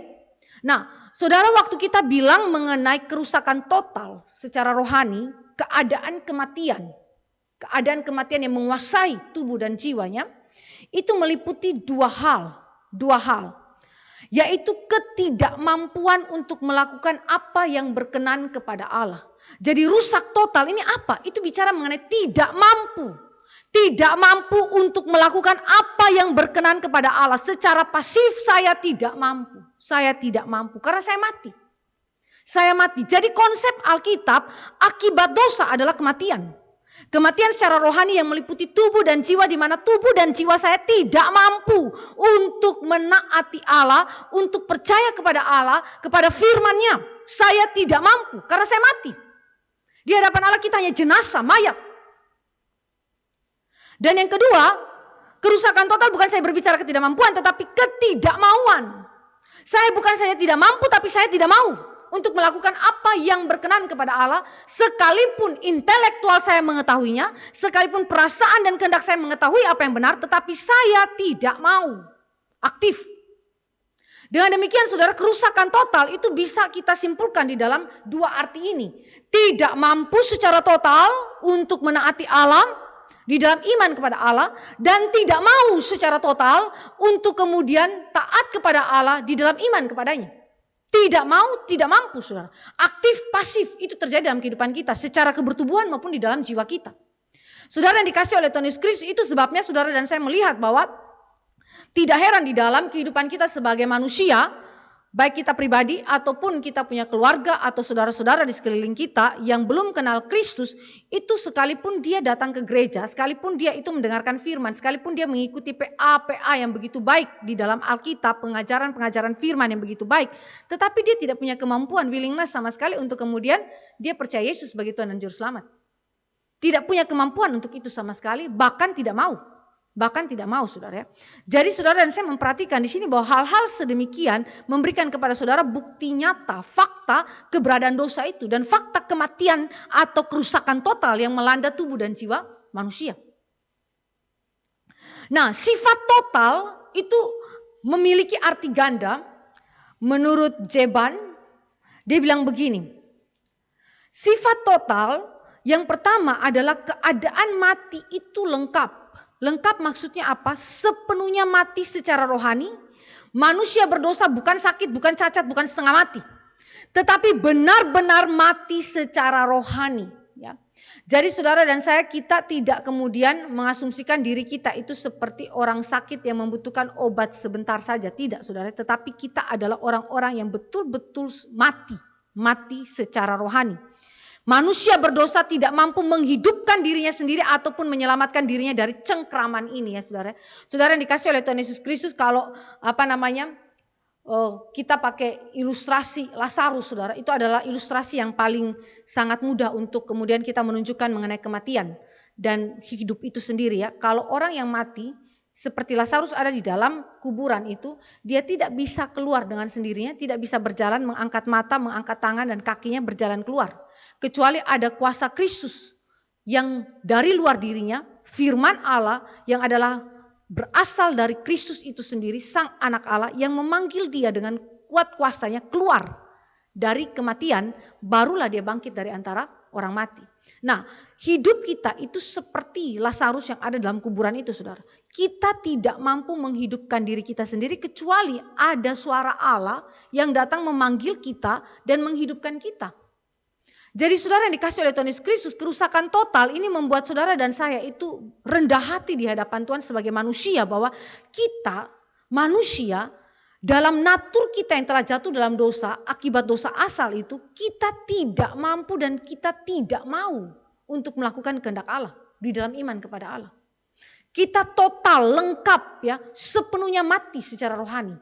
Nah, saudara, waktu kita bilang mengenai kerusakan total secara rohani, keadaan kematian yang menguasai tubuh dan jiwanya, itu meliputi dua hal, yaitu ketidakmampuan untuk melakukan apa yang berkenan kepada Allah. Jadi rusak total ini apa? Itu bicara mengenai tidak mampu untuk melakukan apa yang berkenan kepada Allah. Secara pasif saya tidak mampu karena saya mati. Jadi konsep Alkitab, akibat dosa adalah kematian. Kematian secara rohani yang meliputi tubuh dan jiwa, di mana tubuh dan jiwa saya tidak mampu untuk menaati Allah, untuk percaya kepada Allah, kepada firman-Nya. Saya tidak mampu karena saya mati. Di hadapan Allah kita hanya jenazah, mayat. Dan yang kedua, kerusakan total bukan saya berbicara ketidakmampuan, tetapi ketidakmauan. Saya bukan saja tidak mampu, tapi saya tidak mau untuk melakukan apa yang berkenan kepada Allah, sekalipun intelektual saya mengetahuinya, sekalipun perasaan dan kehendak saya mengetahui apa yang benar, tetapi saya tidak mau aktif. Dengan demikian saudara, kerusakan total itu bisa kita simpulkan di dalam dua arti ini. Tidak mampu secara total untuk menaati Allah di dalam iman kepada Allah, dan tidak mau secara total untuk kemudian taat kepada Allah di dalam iman kepadanya. Tidak mau, tidak mampu saudara. Aktif, pasif itu terjadi dalam kehidupan kita secara kebertubuhan maupun di dalam jiwa kita. Saudara yang dikasih oleh Tuhan Yesus Kristus, itu sebabnya saudara dan saya melihat bahwa tidak heran di dalam kehidupan kita sebagai manusia, baik kita pribadi ataupun kita punya keluarga atau saudara-saudara di sekeliling kita yang belum kenal Kristus, itu sekalipun dia datang ke gereja, sekalipun dia itu mendengarkan firman, sekalipun dia mengikuti PA yang begitu baik di dalam Alkitab, pengajaran firman yang begitu baik, tetapi dia tidak punya kemampuan, willingness sama sekali untuk kemudian dia percaya Yesus sebagai Tuhan dan Juru Selamat. Tidak punya kemampuan untuk itu sama sekali, bahkan tidak mau saudara ya. Jadi saudara dan saya memperhatikan di sini bahwa hal-hal sedemikian memberikan kepada saudara bukti nyata, fakta keberadaan dosa itu dan fakta kematian atau kerusakan total yang melanda tubuh dan jiwa manusia. Nah, sifat total itu memiliki arti ganda. Menurut Jeban, dia bilang begini. Sifat total yang pertama adalah keadaan mati itu lengkap. Lengkap maksudnya apa? Sepenuhnya mati secara rohani. Manusia berdosa bukan sakit, bukan cacat, bukan setengah mati. Tetapi benar-benar mati secara rohani. Ya. Jadi saudara dan saya, kita tidak kemudian mengasumsikan diri kita itu seperti orang sakit yang membutuhkan obat sebentar saja. Tidak saudara, tetapi kita adalah orang-orang yang betul-betul mati secara rohani. Manusia berdosa tidak mampu menghidupkan dirinya sendiri ataupun menyelamatkan dirinya dari cengkraman ini ya saudara. Saudara yang dikasih oleh Tuhan Yesus Kristus, kalau kita pakai ilustrasi Lazarus saudara, itu adalah ilustrasi yang paling sangat mudah untuk kemudian kita menunjukkan mengenai kematian dan hidup itu sendiri ya. Kalau orang yang mati seperti Lazarus ada di dalam kuburan itu, dia tidak bisa keluar dengan sendirinya, tidak bisa berjalan, mengangkat mata, mengangkat tangan dan kakinya berjalan keluar. Kecuali ada kuasa Kristus yang dari luar dirinya, firman Allah yang adalah berasal dari Kristus itu sendiri, sang anak Allah yang memanggil dia dengan kuat kuasanya keluar dari kematian, barulah dia bangkit dari antara orang mati. Nah, hidup kita itu seperti Lazarus yang ada dalam kuburan itu saudara. Kita tidak mampu menghidupkan diri kita sendiri kecuali ada suara Allah yang datang memanggil kita dan menghidupkan kita. Jadi saudara yang dikasih oleh Tuhan Yesus Kristus, kerusakan total ini membuat saudara dan saya itu rendah hati di hadapan Tuhan sebagai manusia, bahwa kita manusia dalam natur kita yang telah jatuh dalam dosa akibat dosa asal itu, kita tidak mampu dan kita tidak mau untuk melakukan kehendak Allah di dalam iman kepada Allah. Kita total lengkap ya, sepenuhnya mati secara rohani.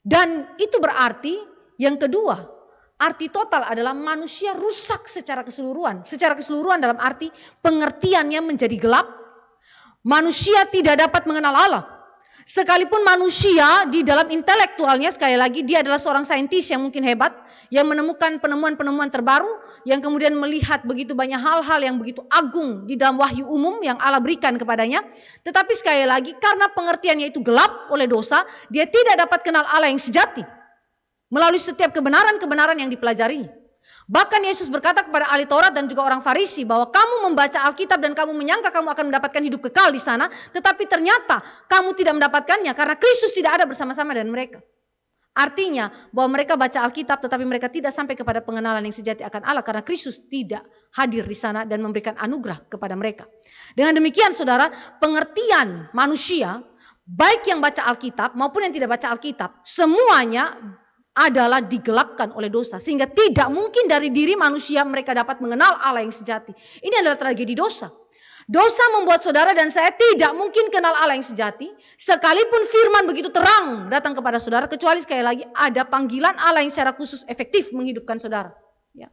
Dan itu berarti yang kedua, arti total adalah manusia rusak secara keseluruhan. Secara keseluruhan dalam arti pengertiannya menjadi gelap. Manusia tidak dapat mengenal Allah. Sekalipun manusia di dalam intelektualnya, sekali lagi dia adalah seorang saintis yang mungkin hebat, yang menemukan penemuan-penemuan terbaru, yang kemudian melihat begitu banyak hal-hal yang begitu agung di dalam wahyu umum yang Allah berikan kepadanya. Tetapi sekali lagi karena pengertiannya itu gelap oleh dosa, dia tidak dapat kenal Allah yang sejati melalui setiap kebenaran-kebenaran yang dipelajarinya. Bahkan Yesus berkata kepada ahli Taurat dan juga orang Farisi bahwa kamu membaca Alkitab dan kamu menyangka kamu akan mendapatkan hidup kekal di sana, tetapi ternyata kamu tidak mendapatkannya karena Kristus tidak ada bersama-sama dengan mereka. Artinya bahwa mereka baca Alkitab tetapi mereka tidak sampai kepada pengenalan yang sejati akan Allah karena Kristus tidak hadir di sana dan memberikan anugerah kepada mereka. Dengan demikian saudara, pengertian manusia baik yang baca Alkitab maupun yang tidak baca Alkitab, semuanya adalah digelapkan oleh dosa. Sehingga tidak mungkin dari diri manusia mereka dapat mengenal Allah yang sejati. Ini adalah tragedi dosa. Dosa membuat saudara dan saya tidak mungkin kenal Allah yang sejati. Sekalipun firman begitu terang datang kepada saudara. Kecuali sekali lagi ada panggilan Allah yang secara khusus efektif menghidupkan saudara. Ya.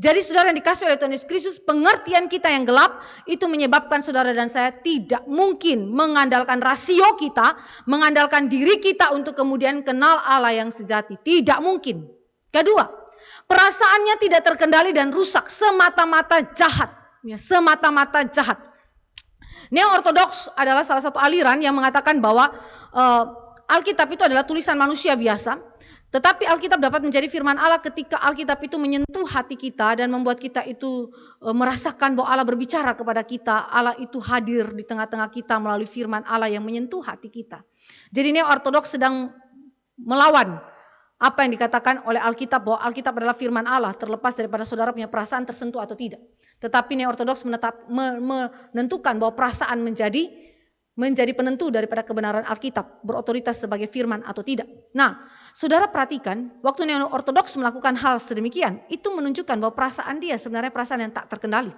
Jadi saudara yang dikasih oleh Tuhan Yesus Kristus, pengertian kita yang gelap itu menyebabkan saudara dan saya tidak mungkin mengandalkan rasio kita, mengandalkan diri kita untuk kemudian kenal Allah yang sejati. Tidak mungkin. Kedua, perasaannya tidak terkendali dan rusak, semata-mata jahat. Ya, semata-mata jahat. Neo-ortodoks adalah salah satu aliran yang mengatakan bahwa Alkitab itu adalah tulisan manusia biasa. Tetapi Alkitab dapat menjadi firman Allah ketika Alkitab itu menyentuh hati kita dan membuat kita itu merasakan bahwa Allah berbicara kepada kita. Allah itu hadir di tengah-tengah kita melalui firman Allah yang menyentuh hati kita. Jadi neo-ortodoks sedang melawan apa yang dikatakan oleh Alkitab, bahwa Alkitab adalah firman Allah terlepas daripada saudara punya perasaan tersentuh atau tidak. Tetapi neo-ortodoks menentukan bahwa perasaan menjadi penentu daripada kebenaran Alkitab, berotoritas sebagai firman atau tidak. Nah, saudara perhatikan, waktu neo-ortodoks melakukan hal sedemikian, itu menunjukkan bahwa perasaan dia sebenarnya perasaan yang tak terkendali.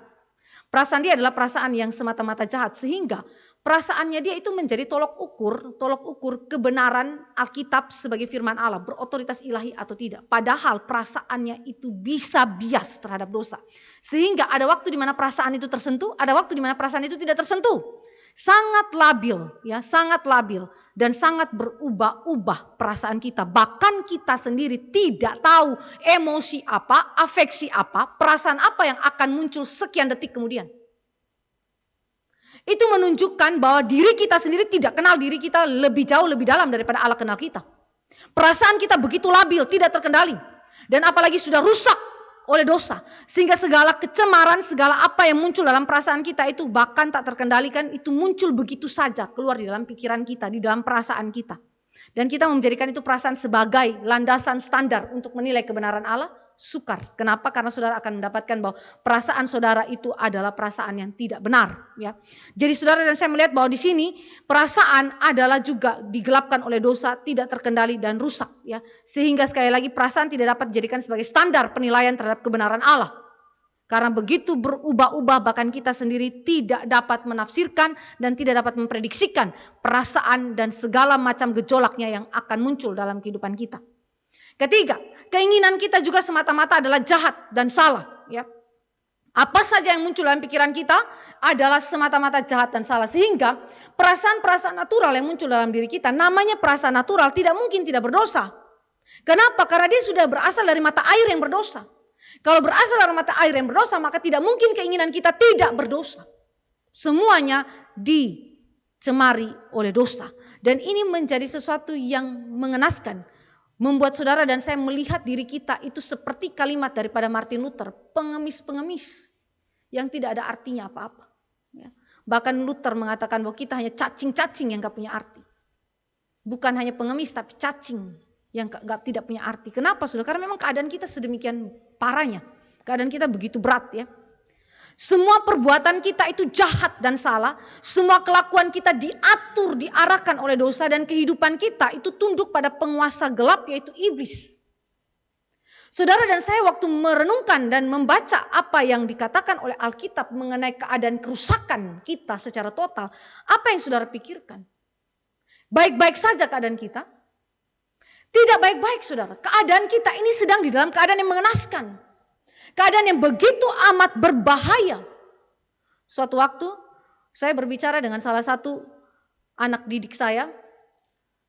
Perasaan dia adalah perasaan yang semata-mata jahat, sehingga perasaannya dia itu menjadi tolok ukur kebenaran Alkitab sebagai firman Allah, berotoritas ilahi atau tidak. Padahal perasaannya itu bisa bias terhadap dosa. Sehingga ada waktu di mana perasaan itu tersentuh, ada waktu di mana perasaan itu tidak tersentuh. Sangat labil, ya, sangat labil dan sangat berubah-ubah perasaan kita. Bahkan kita sendiri tidak tahu emosi apa, afeksi apa, perasaan apa yang akan muncul sekian detik kemudian. Itu menunjukkan bahwa diri kita sendiri tidak kenal diri kita lebih jauh, lebih dalam daripada Allah kenal kita. Perasaan kita begitu labil, tidak terkendali. Dan apalagi sudah rusak oleh dosa. Sehingga segala kecemaran, segala apa yang muncul dalam perasaan kita itu bahkan tak terkendalikan, itu muncul begitu saja keluar di dalam pikiran kita, di dalam perasaan kita. Dan kita menjadikan itu perasaan sebagai landasan standar untuk menilai kebenaran Allah. sukar. Kenapa? Karena saudara akan mendapatkan bahwa perasaan saudara itu adalah perasaan yang tidak benar. Ya. Jadi saudara dan saya melihat bahwa di sini perasaan adalah juga digelapkan oleh dosa, tidak terkendali dan rusak. Ya. Sehingga sekali lagi perasaan tidak dapat dijadikan sebagai standar penilaian terhadap kebenaran Allah. Karena begitu berubah-ubah bahkan kita sendiri tidak dapat menafsirkan dan tidak dapat memprediksikan perasaan dan segala macam gejolaknya yang akan muncul dalam kehidupan kita. Ketiga, keinginan kita juga semata-mata adalah jahat dan salah. Ya. Apa saja yang muncul dalam pikiran kita adalah semata-mata jahat dan salah. Sehingga perasaan-perasaan natural yang muncul dalam diri kita, namanya perasaan natural, tidak mungkin tidak berdosa. Kenapa? Karena dia sudah berasal dari mata air yang berdosa. Kalau berasal dari mata air yang berdosa, maka tidak mungkin keinginan kita tidak berdosa. Semuanya dicemari oleh dosa. Dan ini menjadi sesuatu yang mengenaskan. Membuat saudara dan saya melihat diri kita itu seperti kalimat daripada Martin Luther. Pengemis-pengemis yang tidak ada artinya apa-apa. Ya. Bahkan Luther mengatakan bahwa kita hanya cacing-cacing yang gak punya arti. Bukan hanya pengemis tapi cacing yang tidak punya arti. Kenapa saudara? Karena memang keadaan kita sedemikian parahnya. Keadaan kita begitu berat ya. Semua perbuatan kita itu jahat dan salah. Semua kelakuan kita diatur, diarahkan oleh dosa. Dan kehidupan kita itu tunduk pada penguasa gelap yaitu iblis. Saudara dan saya waktu merenungkan dan membaca apa yang dikatakan oleh Alkitab mengenai keadaan kerusakan kita secara total. Apa yang saudara pikirkan? Baik-baik saja keadaan kita? Tidak baik-baik saudara. Keadaan kita ini sedang di dalam keadaan yang mengenaskan. Keadaan yang begitu amat berbahaya. Suatu waktu saya berbicara dengan salah satu anak didik saya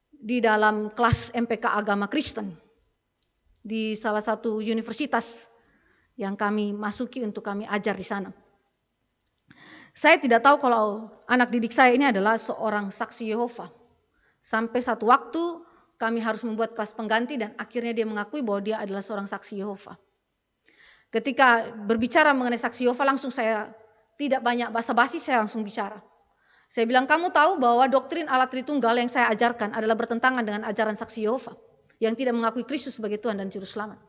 di dalam kelas MPK Agama Kristen. Di salah satu universitas yang kami masuki untuk kami ajar di sana. Saya tidak tahu kalau anak didik saya ini adalah seorang saksi Yehova. Sampai satu waktu kami harus membuat kelas pengganti dan akhirnya dia mengakui bahwa dia adalah seorang saksi Yehova. Ketika berbicara mengenai saksi Yehova langsung saya tidak banyak basa-basi, saya langsung bicara. Saya bilang, kamu tahu bahwa doktrin Allah Tritunggal yang saya ajarkan adalah bertentangan dengan ajaran saksi Yehova yang tidak mengakui Kristus sebagai Tuhan dan Juru Selamat.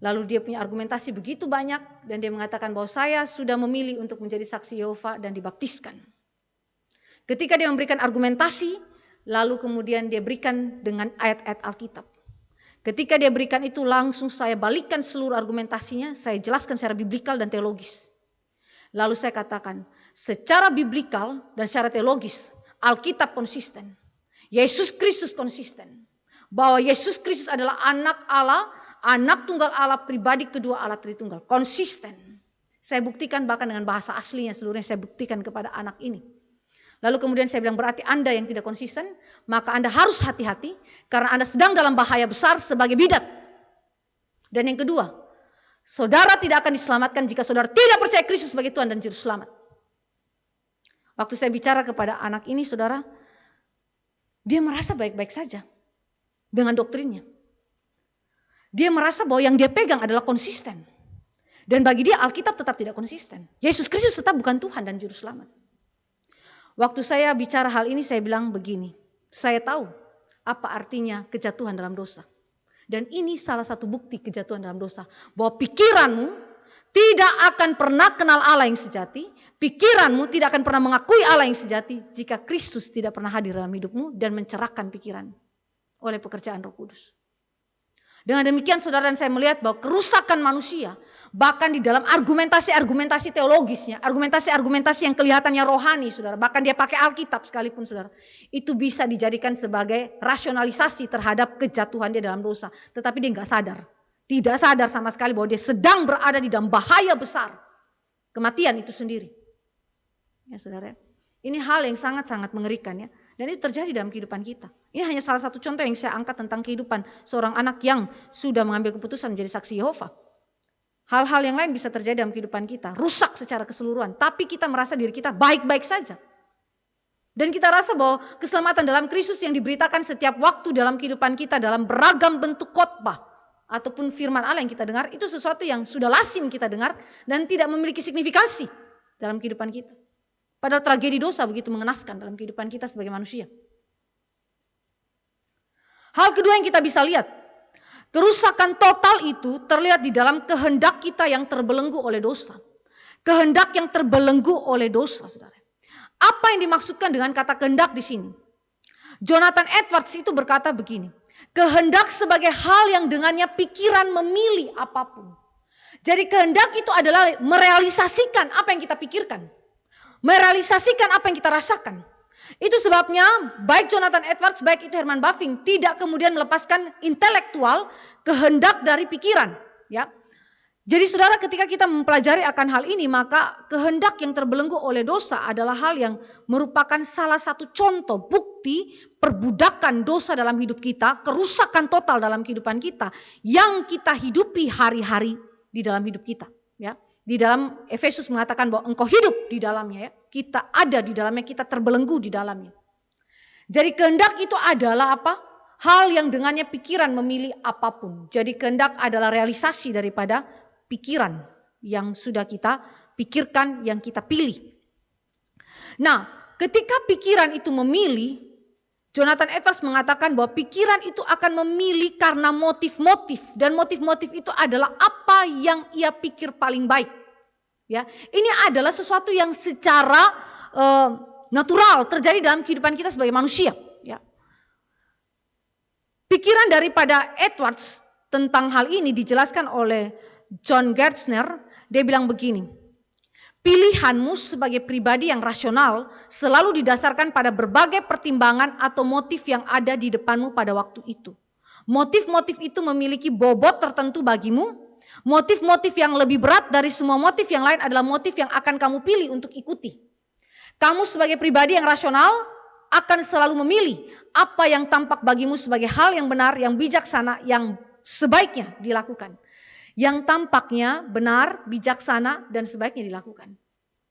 Lalu dia punya argumentasi begitu banyak dan dia mengatakan bahwa saya sudah memilih untuk menjadi saksi Yehova dan dibaptiskan. Ketika dia memberikan argumentasi, lalu kemudian dia berikan dengan ayat-ayat Alkitab. Ketika dia berikan itu langsung saya balikkan seluruh argumentasinya. Saya jelaskan secara biblikal dan teologis. Lalu saya katakan secara biblikal dan secara teologis Alkitab konsisten. Yesus Kristus konsisten. Bahwa Yesus Kristus adalah anak Allah. Anak tunggal Allah, pribadi kedua Allah Tritunggal. Konsisten. Saya buktikan bahkan dengan bahasa aslinya seluruhnya saya buktikan kepada anak ini. Lalu kemudian saya bilang berarti Anda yang tidak konsisten, maka Anda harus hati-hati karena Anda sedang dalam bahaya besar sebagai bidat. Dan yang kedua, saudara tidak akan diselamatkan jika saudara tidak percaya Kristus sebagai Tuhan dan Juru Selamat. Waktu saya bicara kepada anak ini saudara, dia merasa baik-baik saja dengan doktrinnya. Dia merasa bahwa yang dia pegang adalah konsisten. Dan bagi dia Alkitab tetap tidak konsisten. Yesus Kristus tetap bukan Tuhan dan Juru Selamat. Waktu saya bicara hal ini saya bilang begini, saya tahu apa artinya kejatuhan dalam dosa. Dan ini salah satu bukti kejatuhan dalam dosa. Bahwa pikiranmu tidak akan pernah kenal Allah yang sejati, pikiranmu tidak akan pernah mengakui Allah yang sejati jika Kristus tidak pernah hadir dalam hidupmu dan mencerahkan pikiran oleh pekerjaan Roh Kudus. Dengan demikian saudara dan saya melihat bahwa kerusakan manusia bahkan di dalam argumentasi-argumentasi teologisnya, argumentasi-argumentasi yang kelihatannya rohani saudara, bahkan dia pakai Alkitab sekalipun saudara, itu bisa dijadikan sebagai rasionalisasi terhadap kejatuhan dia dalam dosa. Tetapi dia nggak sadar, tidak sadar sama sekali bahwa dia sedang berada di dalam bahaya besar, kematian itu sendiri. Ya saudara, ini hal yang sangat-sangat mengerikan ya. Dan itu terjadi dalam kehidupan kita. Ini hanya salah satu contoh yang saya angkat tentang kehidupan seorang anak yang sudah mengambil keputusan menjadi saksi Yehova. Hal-hal yang lain bisa terjadi dalam kehidupan kita. Rusak secara keseluruhan. Tapi kita merasa diri kita baik-baik saja. Dan kita rasa bahwa keselamatan dalam Kristus yang diberitakan setiap waktu dalam kehidupan kita dalam beragam bentuk khotbah ataupun firman Allah yang kita dengar, itu sesuatu yang sudah lazim kita dengar dan tidak memiliki signifikansi dalam kehidupan kita. Padahal tragedi dosa begitu mengenaskan dalam kehidupan kita sebagai manusia. Hal kedua yang kita bisa lihat, Kerusakan total itu terlihat di dalam kehendak kita yang terbelenggu oleh dosa. Kehendak yang terbelenggu oleh dosa, saudara. Apa yang dimaksudkan dengan kata kehendak di sini? Jonathan Edwards itu berkata begini, kehendak sebagai hal yang dengannya pikiran memilih apapun. Jadi kehendak itu adalah merealisasikan apa yang kita pikirkan. Merealisasikan apa yang kita rasakan. Itu sebabnya baik Jonathan Edwards, baik itu Herman Bavinck tidak kemudian melepaskan intelektual kehendak dari pikiran. Ya. Jadi saudara, ketika kita mempelajari akan hal ini, maka kehendak yang terbelenggu oleh dosa adalah hal yang merupakan salah satu contoh bukti perbudakan dosa dalam hidup kita, kerusakan total dalam kehidupan kita yang kita hidupi hari-hari di dalam hidup kita. Ya. Di dalam Efesus mengatakan bahwa engkau hidup di dalamnya, ya. Kita ada di dalamnya, kita terbelenggu di dalamnya. Jadi kehendak itu adalah apa? Hal yang dengannya pikiran memilih apapun. Jadi kehendak adalah realisasi daripada pikiran yang sudah kita pikirkan, yang kita pilih. Nah, ketika pikiran itu memilih, Jonathan Edwards mengatakan bahwa pikiran itu akan memilih karena motif-motif, dan motif-motif itu adalah apa yang ia pikir paling baik. Ya, ini adalah sesuatu yang secara natural terjadi dalam kehidupan kita sebagai manusia. Ya. Pikiran daripada Edwards tentang hal ini dijelaskan oleh John Gerstner. Dia bilang begini, pilihanmu sebagai pribadi yang rasional selalu didasarkan pada berbagai pertimbangan atau motif yang ada di depanmu pada waktu itu. Motif-motif itu memiliki bobot tertentu bagimu. Motif-motif yang lebih berat dari semua motif yang lain adalah motif yang akan kamu pilih untuk ikuti. Kamu sebagai pribadi yang rasional akan selalu memilih apa yang tampak bagimu sebagai hal yang benar, yang bijaksana, yang sebaiknya dilakukan. Yang tampaknya benar, bijaksana, dan sebaiknya dilakukan.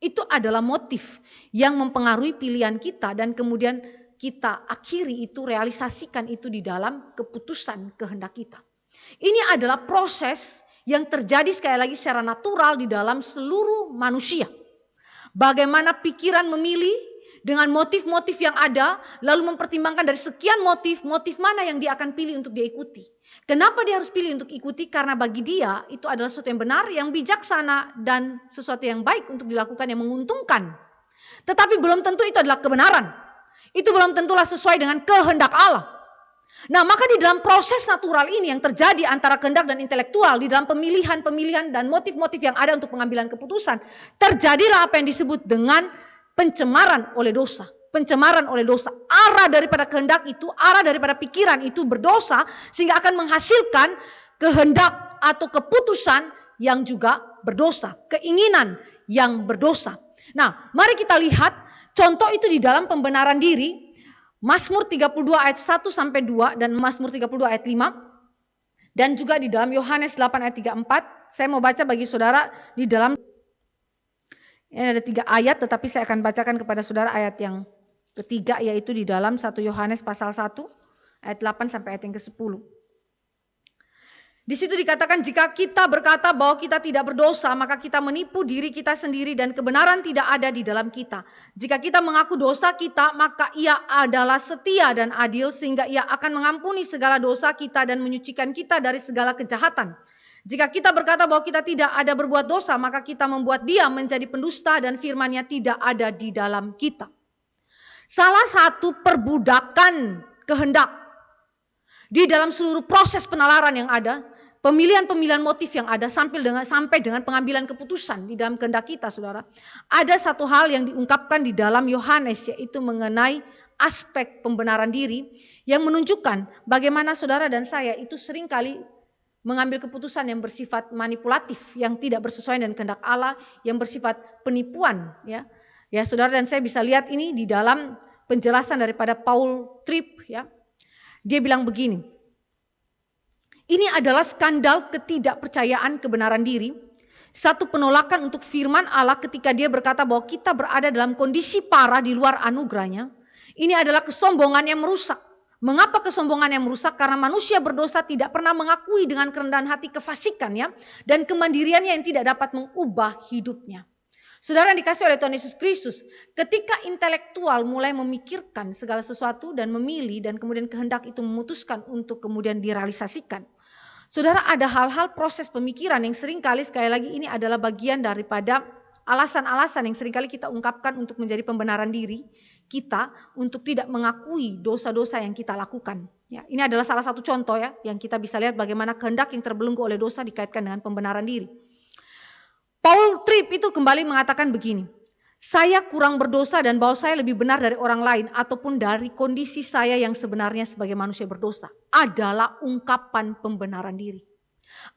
Itu adalah motif yang mempengaruhi pilihan kita dan kemudian kita akhiri itu, realisasikan itu di dalam keputusan kehendak kita. Ini adalah proses yang terjadi sekali lagi secara natural di dalam seluruh manusia. Bagaimana pikiran memilih dengan motif-motif yang ada, lalu mempertimbangkan dari sekian motif, motif mana yang dia akan pilih untuk dia ikuti. Kenapa dia harus pilih untuk ikuti? Karena bagi dia itu adalah sesuatu yang benar, yang bijaksana, dan sesuatu yang baik untuk dilakukan, yang menguntungkan. Tetapi belum tentu itu adalah kebenaran. Itu belum tentulah sesuai dengan kehendak Allah. Nah, maka di dalam proses natural ini yang terjadi antara kehendak dan intelektual, di dalam pemilihan-pemilihan dan motif-motif yang ada untuk pengambilan keputusan, terjadilah apa yang disebut dengan pencemaran oleh dosa. Pencemaran oleh dosa. Arah daripada kehendak itu, arah daripada pikiran itu berdosa, sehingga akan menghasilkan kehendak atau keputusan yang juga berdosa. Keinginan yang berdosa. Nah, mari kita lihat contoh itu di dalam pembenaran diri. Mazmur 32 ayat 1 sampai 2 dan Mazmur 32 ayat 5. Dan juga di dalam Yohanes 8 ayat 34. Saya mau baca bagi saudara di dalam, ini ada 3 ayat, tetapi saya akan bacakan kepada saudara ayat yang ketiga, yaitu di dalam 1 Yohanes pasal 1 ayat 8 sampai ayat yang ke-10. Di situ dikatakan, jika kita berkata bahwa kita tidak berdosa, maka kita menipu diri kita sendiri dan kebenaran tidak ada di dalam kita. Jika kita mengaku dosa kita, maka ia adalah setia dan adil sehingga ia akan mengampuni segala dosa kita dan menyucikan kita dari segala kejahatan. Jika kita berkata bahwa kita tidak ada berbuat dosa, maka kita membuat dia menjadi pendusta dan firman-Nya tidak ada di dalam kita. Salah satu perbudakan kehendak di dalam seluruh proses penalaran yang ada, pemilihan-pemilihan motif yang ada sampai dengan pengambilan keputusan di dalam kehendak kita, saudara. Ada satu hal yang diungkapkan di dalam Yohanes, yaitu mengenai aspek pembenaran diri yang menunjukkan bagaimana saudara dan saya itu seringkali mengambil keputusan yang bersifat manipulatif, yang tidak bersesuaian dengan kehendak Allah, yang bersifat penipuan. Ya, saudara dan saya bisa lihat ini di dalam penjelasan daripada Paul Tripp. Ya, dia bilang begini. Ini adalah skandal ketidakpercayaan kebenaran diri. Satu penolakan untuk firman Allah ketika dia berkata bahwa kita berada dalam kondisi parah di luar anugerahnya. Ini adalah kesombongan yang merusak. Mengapa kesombongan yang merusak? Karena manusia berdosa tidak pernah mengakui dengan kerendahan hati kefasikannya dan kemandiriannya yang tidak dapat mengubah hidupnya. Saudara yang dikasih oleh Tuhan Yesus Kristus, ketika intelektual mulai memikirkan segala sesuatu dan memilih dan kemudian kehendak itu memutuskan untuk kemudian direalisasikan, Saudara, ada hal-hal proses pemikiran yang seringkali, sekali lagi ini adalah bagian daripada alasan-alasan yang seringkali kita ungkapkan untuk menjadi pembenaran diri kita untuk tidak mengakui dosa-dosa yang kita lakukan. Ya, ini adalah salah satu contoh ya yang kita bisa lihat bagaimana kehendak yang terbelenggu oleh dosa dikaitkan dengan pembenaran diri. Paul Tripp itu kembali mengatakan begini, saya kurang berdosa dan bahwa saya lebih benar dari orang lain ataupun dari kondisi saya yang sebenarnya sebagai manusia berdosa adalah ungkapan pembenaran diri.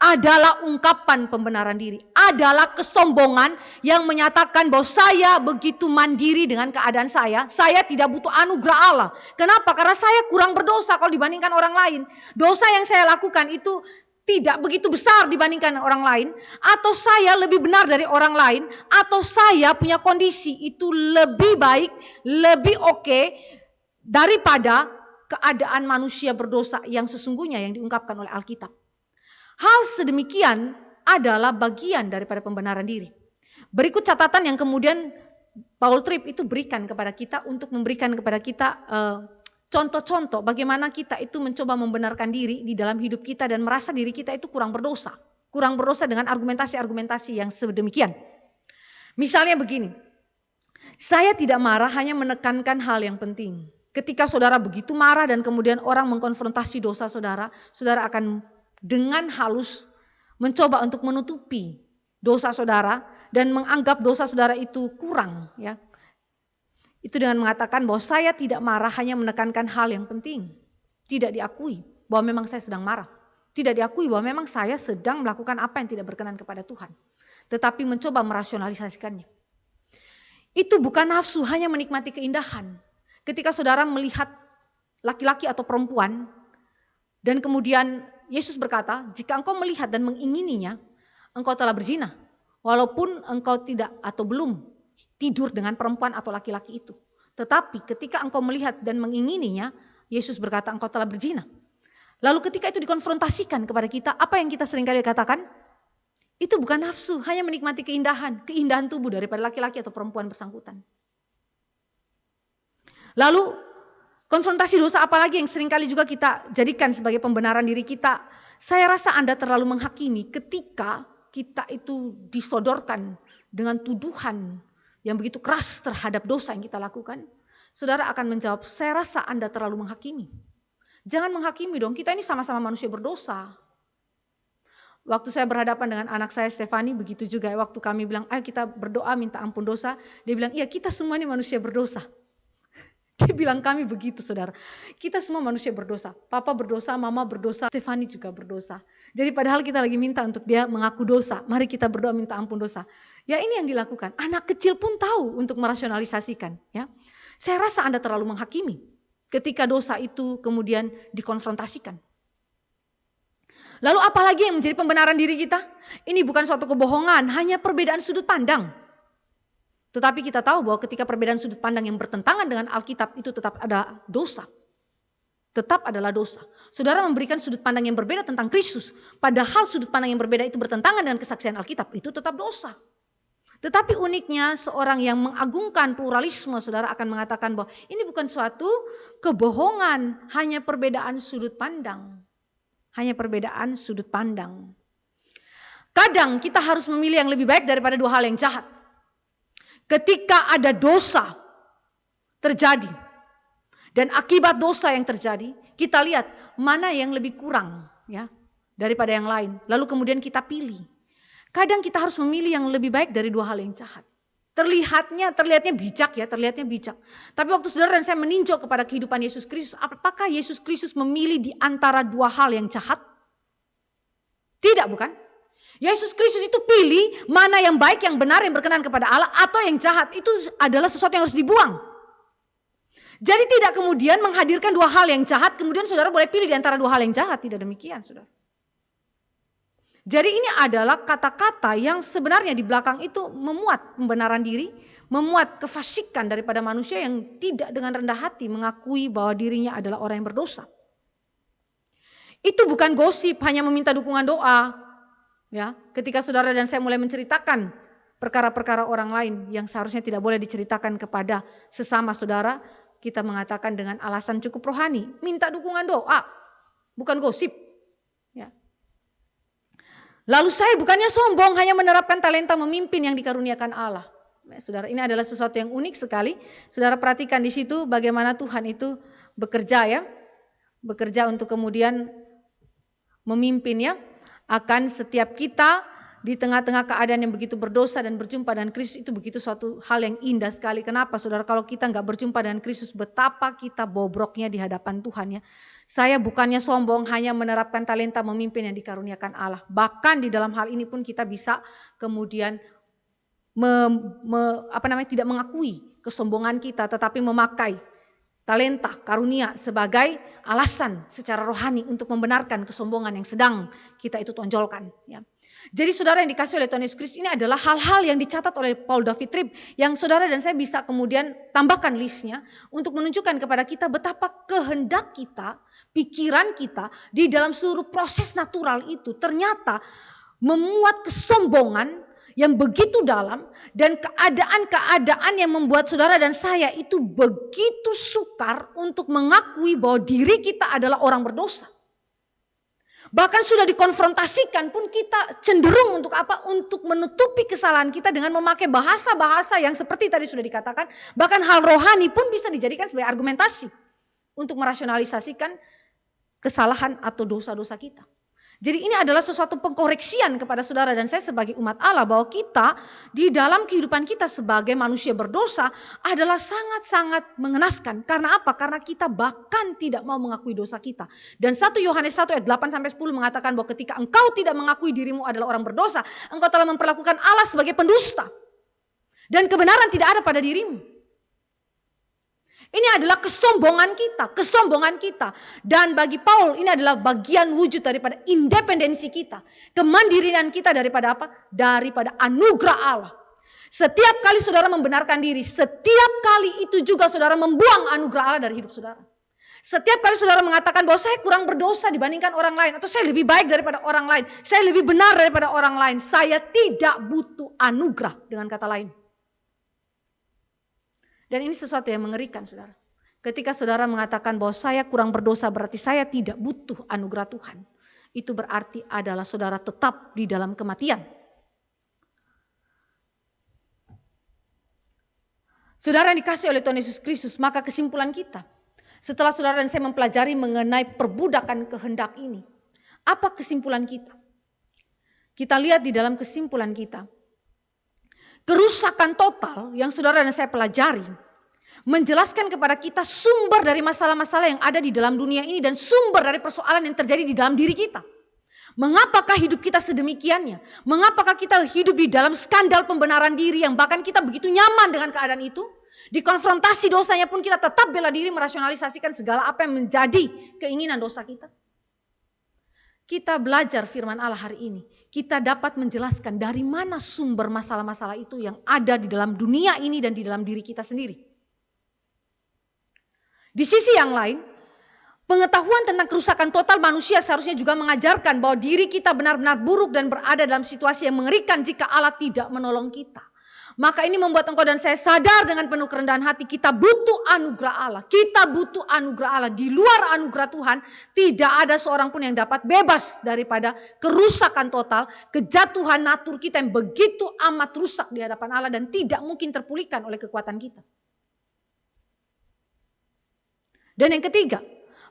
Adalah ungkapan pembenaran diri, adalah kesombongan yang menyatakan bahwa saya begitu mandiri dengan keadaan saya tidak butuh anugerah Allah. Kenapa? Karena saya kurang berdosa kalau dibandingkan orang lain. Dosa yang saya lakukan itu tidak begitu besar dibandingkan orang lain, atau saya lebih benar dari orang lain, atau saya punya kondisi itu lebih baik, lebih oke daripada keadaan manusia berdosa yang sesungguhnya yang diungkapkan oleh Alkitab. Hal sedemikian adalah bagian daripada pembenaran diri. Berikut catatan yang kemudian Paul Tripp itu berikan kepada kita untuk memberikan kepada kita contoh-contoh bagaimana kita itu mencoba membenarkan diri di dalam hidup kita dan merasa diri kita itu kurang berdosa. Kurang berdosa dengan argumentasi-argumentasi yang sedemikian. Misalnya begini, saya tidak marah hanya menekankan hal yang penting. Ketika saudara begitu marah dan kemudian orang mengkonfrontasi dosa saudara, saudara akan dengan halus mencoba untuk menutupi dosa saudara dan menganggap dosa saudara itu kurang, ya. Itu dengan mengatakan bahwa saya tidak marah hanya menekankan hal yang penting. Tidak diakui bahwa memang saya sedang marah. Tidak diakui bahwa memang saya sedang melakukan apa yang tidak berkenan kepada Tuhan. Tetapi mencoba merasionalisasikannya. Itu bukan nafsu, hanya menikmati keindahan. Ketika saudara melihat laki-laki atau perempuan dan kemudian Yesus berkata, jika engkau melihat dan mengingininya, engkau telah berzina. Walaupun engkau tidak atau belum tidur dengan perempuan atau laki-laki itu. Tetapi ketika engkau melihat dan mengingininya, Yesus berkata engkau telah berzina. Lalu ketika itu dikonfrontasikan kepada kita, apa yang kita seringkali katakan? Itu bukan nafsu, hanya menikmati keindahan tubuh daripada laki-laki atau perempuan bersangkutan. Lalu konfrontasi dosa apalagi yang seringkali juga kita jadikan sebagai pembenaran diri kita. Saya rasa Anda terlalu menghakimi ketika kita itu disodorkan dengan tuduhan yang begitu keras terhadap dosa yang kita lakukan. Saudara akan menjawab, saya rasa Anda terlalu menghakimi. Jangan menghakimi dong, kita ini sama-sama manusia berdosa. Waktu saya berhadapan dengan anak saya Stefani, begitu juga waktu kami bilang, ayo kita berdoa minta ampun dosa. Dia bilang, iya kita semua ini manusia berdosa. Dia bilang kami begitu saudara. Kita semua manusia berdosa. Papa berdosa, mama berdosa, Stefani juga berdosa. Jadi padahal kita lagi minta untuk dia mengaku dosa. Mari kita berdoa minta ampun dosa. Ya ini yang dilakukan. Anak kecil pun tahu untuk merasionalisasikan. Ya, saya rasa Anda terlalu menghakimi. Ketika dosa itu kemudian dikonfrontasikan. Lalu apalagi yang menjadi pembenaran diri kita? Ini bukan suatu kebohongan, hanya perbedaan sudut pandang. Tetapi kita tahu bahwa ketika perbedaan sudut pandang yang bertentangan dengan Alkitab itu tetap ada dosa. Tetap adalah dosa. Saudara memberikan sudut pandang yang berbeda tentang Kristus. Padahal sudut pandang yang berbeda itu bertentangan dengan kesaksian Alkitab. Itu tetap dosa. Tetapi uniknya seorang yang mengagungkan pluralisme, saudara akan mengatakan bahwa ini bukan suatu kebohongan. Hanya perbedaan sudut pandang. Hanya perbedaan sudut pandang. Kadang kita harus memilih yang lebih baik daripada dua hal yang jahat. Ketika ada dosa terjadi dan akibat dosa yang terjadi, kita lihat mana yang lebih kurang ya daripada yang lain. Lalu kemudian kita pilih. Kadang kita harus memilih yang lebih baik dari dua hal yang jahat. Terlihatnya bijak ya, terlihatnya bijak. Tapi waktu saudara dan saya meninjau kepada kehidupan Yesus Kristus, apakah Yesus Kristus memilih di antara dua hal yang jahat? Tidak, bukan? Yesus Kristus itu pilih mana yang baik, yang benar, yang berkenan kepada Allah, atau yang jahat. Itu adalah sesuatu yang harus dibuang. Jadi tidak kemudian menghadirkan dua hal yang jahat, kemudian saudara boleh pilih di antara dua hal yang jahat. Tidak demikian, saudara. Jadi ini adalah kata-kata yang sebenarnya di belakang itu memuat pembenaran diri, memuat kefasikan daripada manusia yang tidak dengan rendah hati mengakui bahwa dirinya adalah orang yang berdosa. Itu bukan gosip, hanya meminta dukungan doa. Ya, ketika saudara dan saya mulai menceritakan perkara-perkara orang lain yang seharusnya tidak boleh diceritakan kepada sesama saudara, kita mengatakan dengan alasan cukup rohani, minta dukungan doa, bukan gosip. Ya. Lalu saya bukannya sombong, hanya menerapkan talenta memimpin yang dikaruniakan Allah. Saudara, ini adalah sesuatu yang unik sekali. Saudara perhatikan di situ bagaimana Tuhan itu bekerja ya. Bekerja untuk kemudian memimpin ya. Akan setiap kita di tengah-tengah keadaan yang begitu berdosa dan berjumpa dengan Kristus, itu begitu suatu hal yang indah sekali. Kenapa saudara? Kalau kita nggak berjumpa dengan Kristus, betapa kita bobroknya di hadapan Tuhan ya. Saya bukannya sombong, hanya menerapkan talenta memimpin yang dikaruniakan Allah. Bahkan di dalam hal ini pun kita bisa kemudian tidak mengakui kesombongan kita, tetapi memakai talenta, karunia sebagai alasan secara rohani untuk membenarkan kesombongan yang sedang kita itu tonjolkan. Ya. Jadi saudara yang dikasih oleh Tuhan Yesus Kristus, ini adalah hal-hal yang dicatat oleh Paul David Tripp yang saudara dan saya bisa kemudian tambahkan listnya untuk menunjukkan kepada kita betapa kehendak kita, pikiran kita di dalam seluruh proses natural itu ternyata memuat kesombongan yang begitu dalam dan keadaan-keadaan yang membuat saudara dan saya itu begitu sukar untuk mengakui bahwa diri kita adalah orang berdosa. Bahkan sudah dikonfrontasikan pun kita cenderung untuk apa? Untuk menutupi kesalahan kita dengan memakai bahasa-bahasa yang seperti tadi sudah dikatakan. Bahkan hal rohani pun bisa dijadikan sebagai argumentasi untuk merasionalisasikan kesalahan atau dosa-dosa kita. Jadi ini adalah sesuatu pengkoreksian kepada saudara dan saya sebagai umat Allah bahwa kita di dalam kehidupan kita sebagai manusia berdosa adalah sangat-sangat mengenaskan. Karena apa? Karena kita bahkan tidak mau mengakui dosa kita. Dan 1 Yohanes 1 ayat 8-10 mengatakan bahwa ketika engkau tidak mengakui dirimu adalah orang berdosa, engkau telah memperlakukan Allah sebagai pendusta. Dan kebenaran tidak ada pada dirimu. Ini adalah kesombongan kita. Dan bagi Paul ini adalah bagian wujud daripada independensi kita. Kemandirian kita daripada apa? Daripada anugerah Allah. Setiap kali saudara membenarkan diri, setiap kali itu juga saudara membuang anugerah Allah dari hidup saudara. Setiap kali saudara mengatakan bahwa saya kurang berdosa dibandingkan orang lain, atau saya lebih baik daripada orang lain, saya lebih benar daripada orang lain, saya tidak butuh anugerah, dengan kata lain. Dan ini sesuatu yang mengerikan saudara. Ketika saudara mengatakan bahwa saya kurang berdosa berarti saya tidak butuh anugerah Tuhan. Itu berarti adalah saudara tetap di dalam kematian. Saudara yang dikasih oleh Tuhan Yesus Kristus, maka kesimpulan kita. Setelah saudara dan saya mempelajari mengenai perbudakan kehendak ini. Apa kesimpulan kita? Kita lihat di dalam kesimpulan kita. Kerusakan total yang saudara dan saya pelajari menjelaskan kepada kita sumber dari masalah-masalah yang ada di dalam dunia ini dan sumber dari persoalan yang terjadi di dalam diri kita. Mengapakah hidup kita sedemikiannya? Mengapakah kita hidup di dalam skandal pembenaran diri yang bahkan kita begitu nyaman dengan keadaan itu? Dikonfrontasi dosanya pun kita tetap bela diri merasionalisasikan segala apa yang menjadi keinginan dosa kita. Kita belajar firman Allah hari ini. Kita dapat menjelaskan dari mana sumber masalah-masalah itu yang ada di dalam dunia ini dan di dalam diri kita sendiri. Di sisi yang lain, pengetahuan tentang kerusakan total manusia seharusnya juga mengajarkan bahwa diri kita benar-benar buruk dan berada dalam situasi yang mengerikan jika Allah tidak menolong kita. Maka ini membuat engkau dan saya sadar dengan penuh kerendahan hati kita butuh anugerah Allah. Kita butuh anugerah Allah. Di luar anugerah Tuhan tidak ada seorang pun yang dapat bebas daripada kerusakan total. Kejatuhan natur kita yang begitu amat rusak di hadapan Allah dan tidak mungkin terpulihkan oleh kekuatan kita. Dan yang ketiga,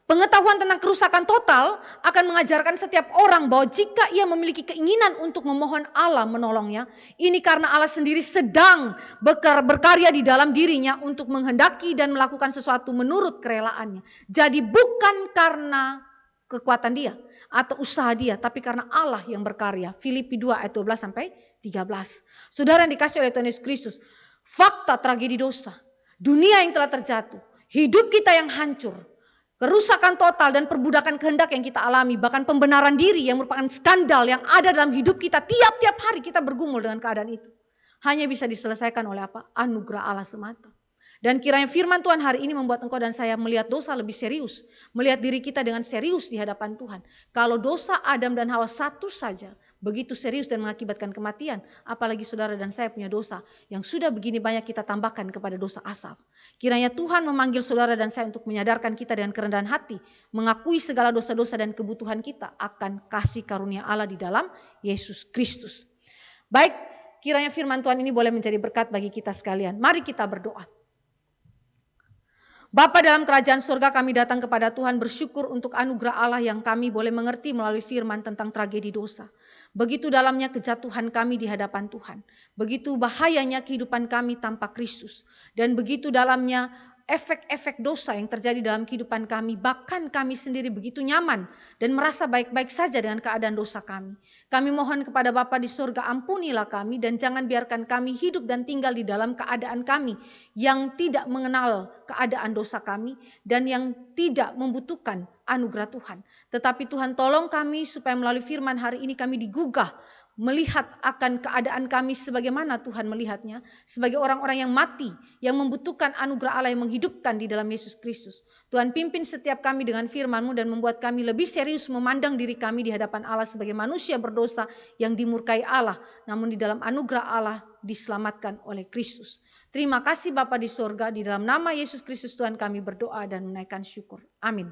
pengetahuan tentang kerusakan total akan mengajarkan setiap orang bahwa jika ia memiliki keinginan untuk memohon Allah menolongnya, ini karena Allah sendiri sedang berkarya di dalam dirinya untuk menghendaki dan melakukan sesuatu menurut kerelaannya. Jadi bukan karena kekuatan dia atau usaha dia, tapi karena Allah yang berkarya. Filipi 2 ayat 12-13. Saudara yang dikasih oleh Tuhan Yesus Kristus, fakta tragedi dosa, dunia yang telah terjatuh, hidup kita yang hancur, kerusakan total dan perbudakan kehendak yang kita alami, bahkan pembenaran diri yang merupakan skandal yang ada dalam hidup kita, tiap-tiap hari kita bergumul dengan keadaan itu. Hanya bisa diselesaikan oleh apa? Anugerah Allah semata. Dan kiranya firman Tuhan hari ini membuat engkau dan saya melihat dosa lebih serius, melihat diri kita dengan serius di hadapan Tuhan. Kalau dosa Adam dan Hawa satu saja begitu serius dan mengakibatkan kematian. Apalagi saudara dan saya punya dosa yang sudah begini banyak kita tambahkan kepada dosa asal. Kiranya Tuhan memanggil saudara dan saya untuk menyadarkan kita dengan kerendahan hati, mengakui segala dosa-dosa dan kebutuhan kita akan kasih karunia Allah di dalam Yesus Kristus. Baik, kiranya firman Tuhan ini boleh menjadi berkat bagi kita sekalian. Mari kita berdoa. Bapa dalam kerajaan surga, kami datang kepada Tuhan bersyukur untuk anugerah Allah yang kami boleh mengerti melalui firman tentang tragedi dosa. Begitu dalamnya kejatuhan kami di hadapan Tuhan. Begitu bahayanya kehidupan kami tanpa Kristus. Dan begitu dalamnya efek-efek dosa yang terjadi dalam kehidupan kami. Bahkan kami sendiri begitu nyaman dan merasa baik-baik saja dengan keadaan dosa kami. Kami mohon kepada Bapa di surga, ampunilah kami dan jangan biarkan kami hidup dan tinggal di dalam keadaan kami yang tidak mengenal keadaan dosa kami dan yang tidak membutuhkan anugerah Tuhan. Tetapi Tuhan tolong kami supaya melalui firman hari ini kami digugah melihat akan keadaan kami sebagaimana Tuhan melihatnya, sebagai orang-orang yang mati, yang membutuhkan anugerah Allah yang menghidupkan di dalam Yesus Kristus. Tuhan pimpin setiap kami dengan firman-Mu dan membuat kami lebih serius memandang diri kami di hadapan Allah sebagai manusia berdosa yang dimurkai Allah, namun di dalam anugerah Allah diselamatkan oleh Kristus. Terima kasih Bapa di sorga, di dalam nama Yesus Kristus Tuhan kami berdoa dan menaikkan syukur. Amin.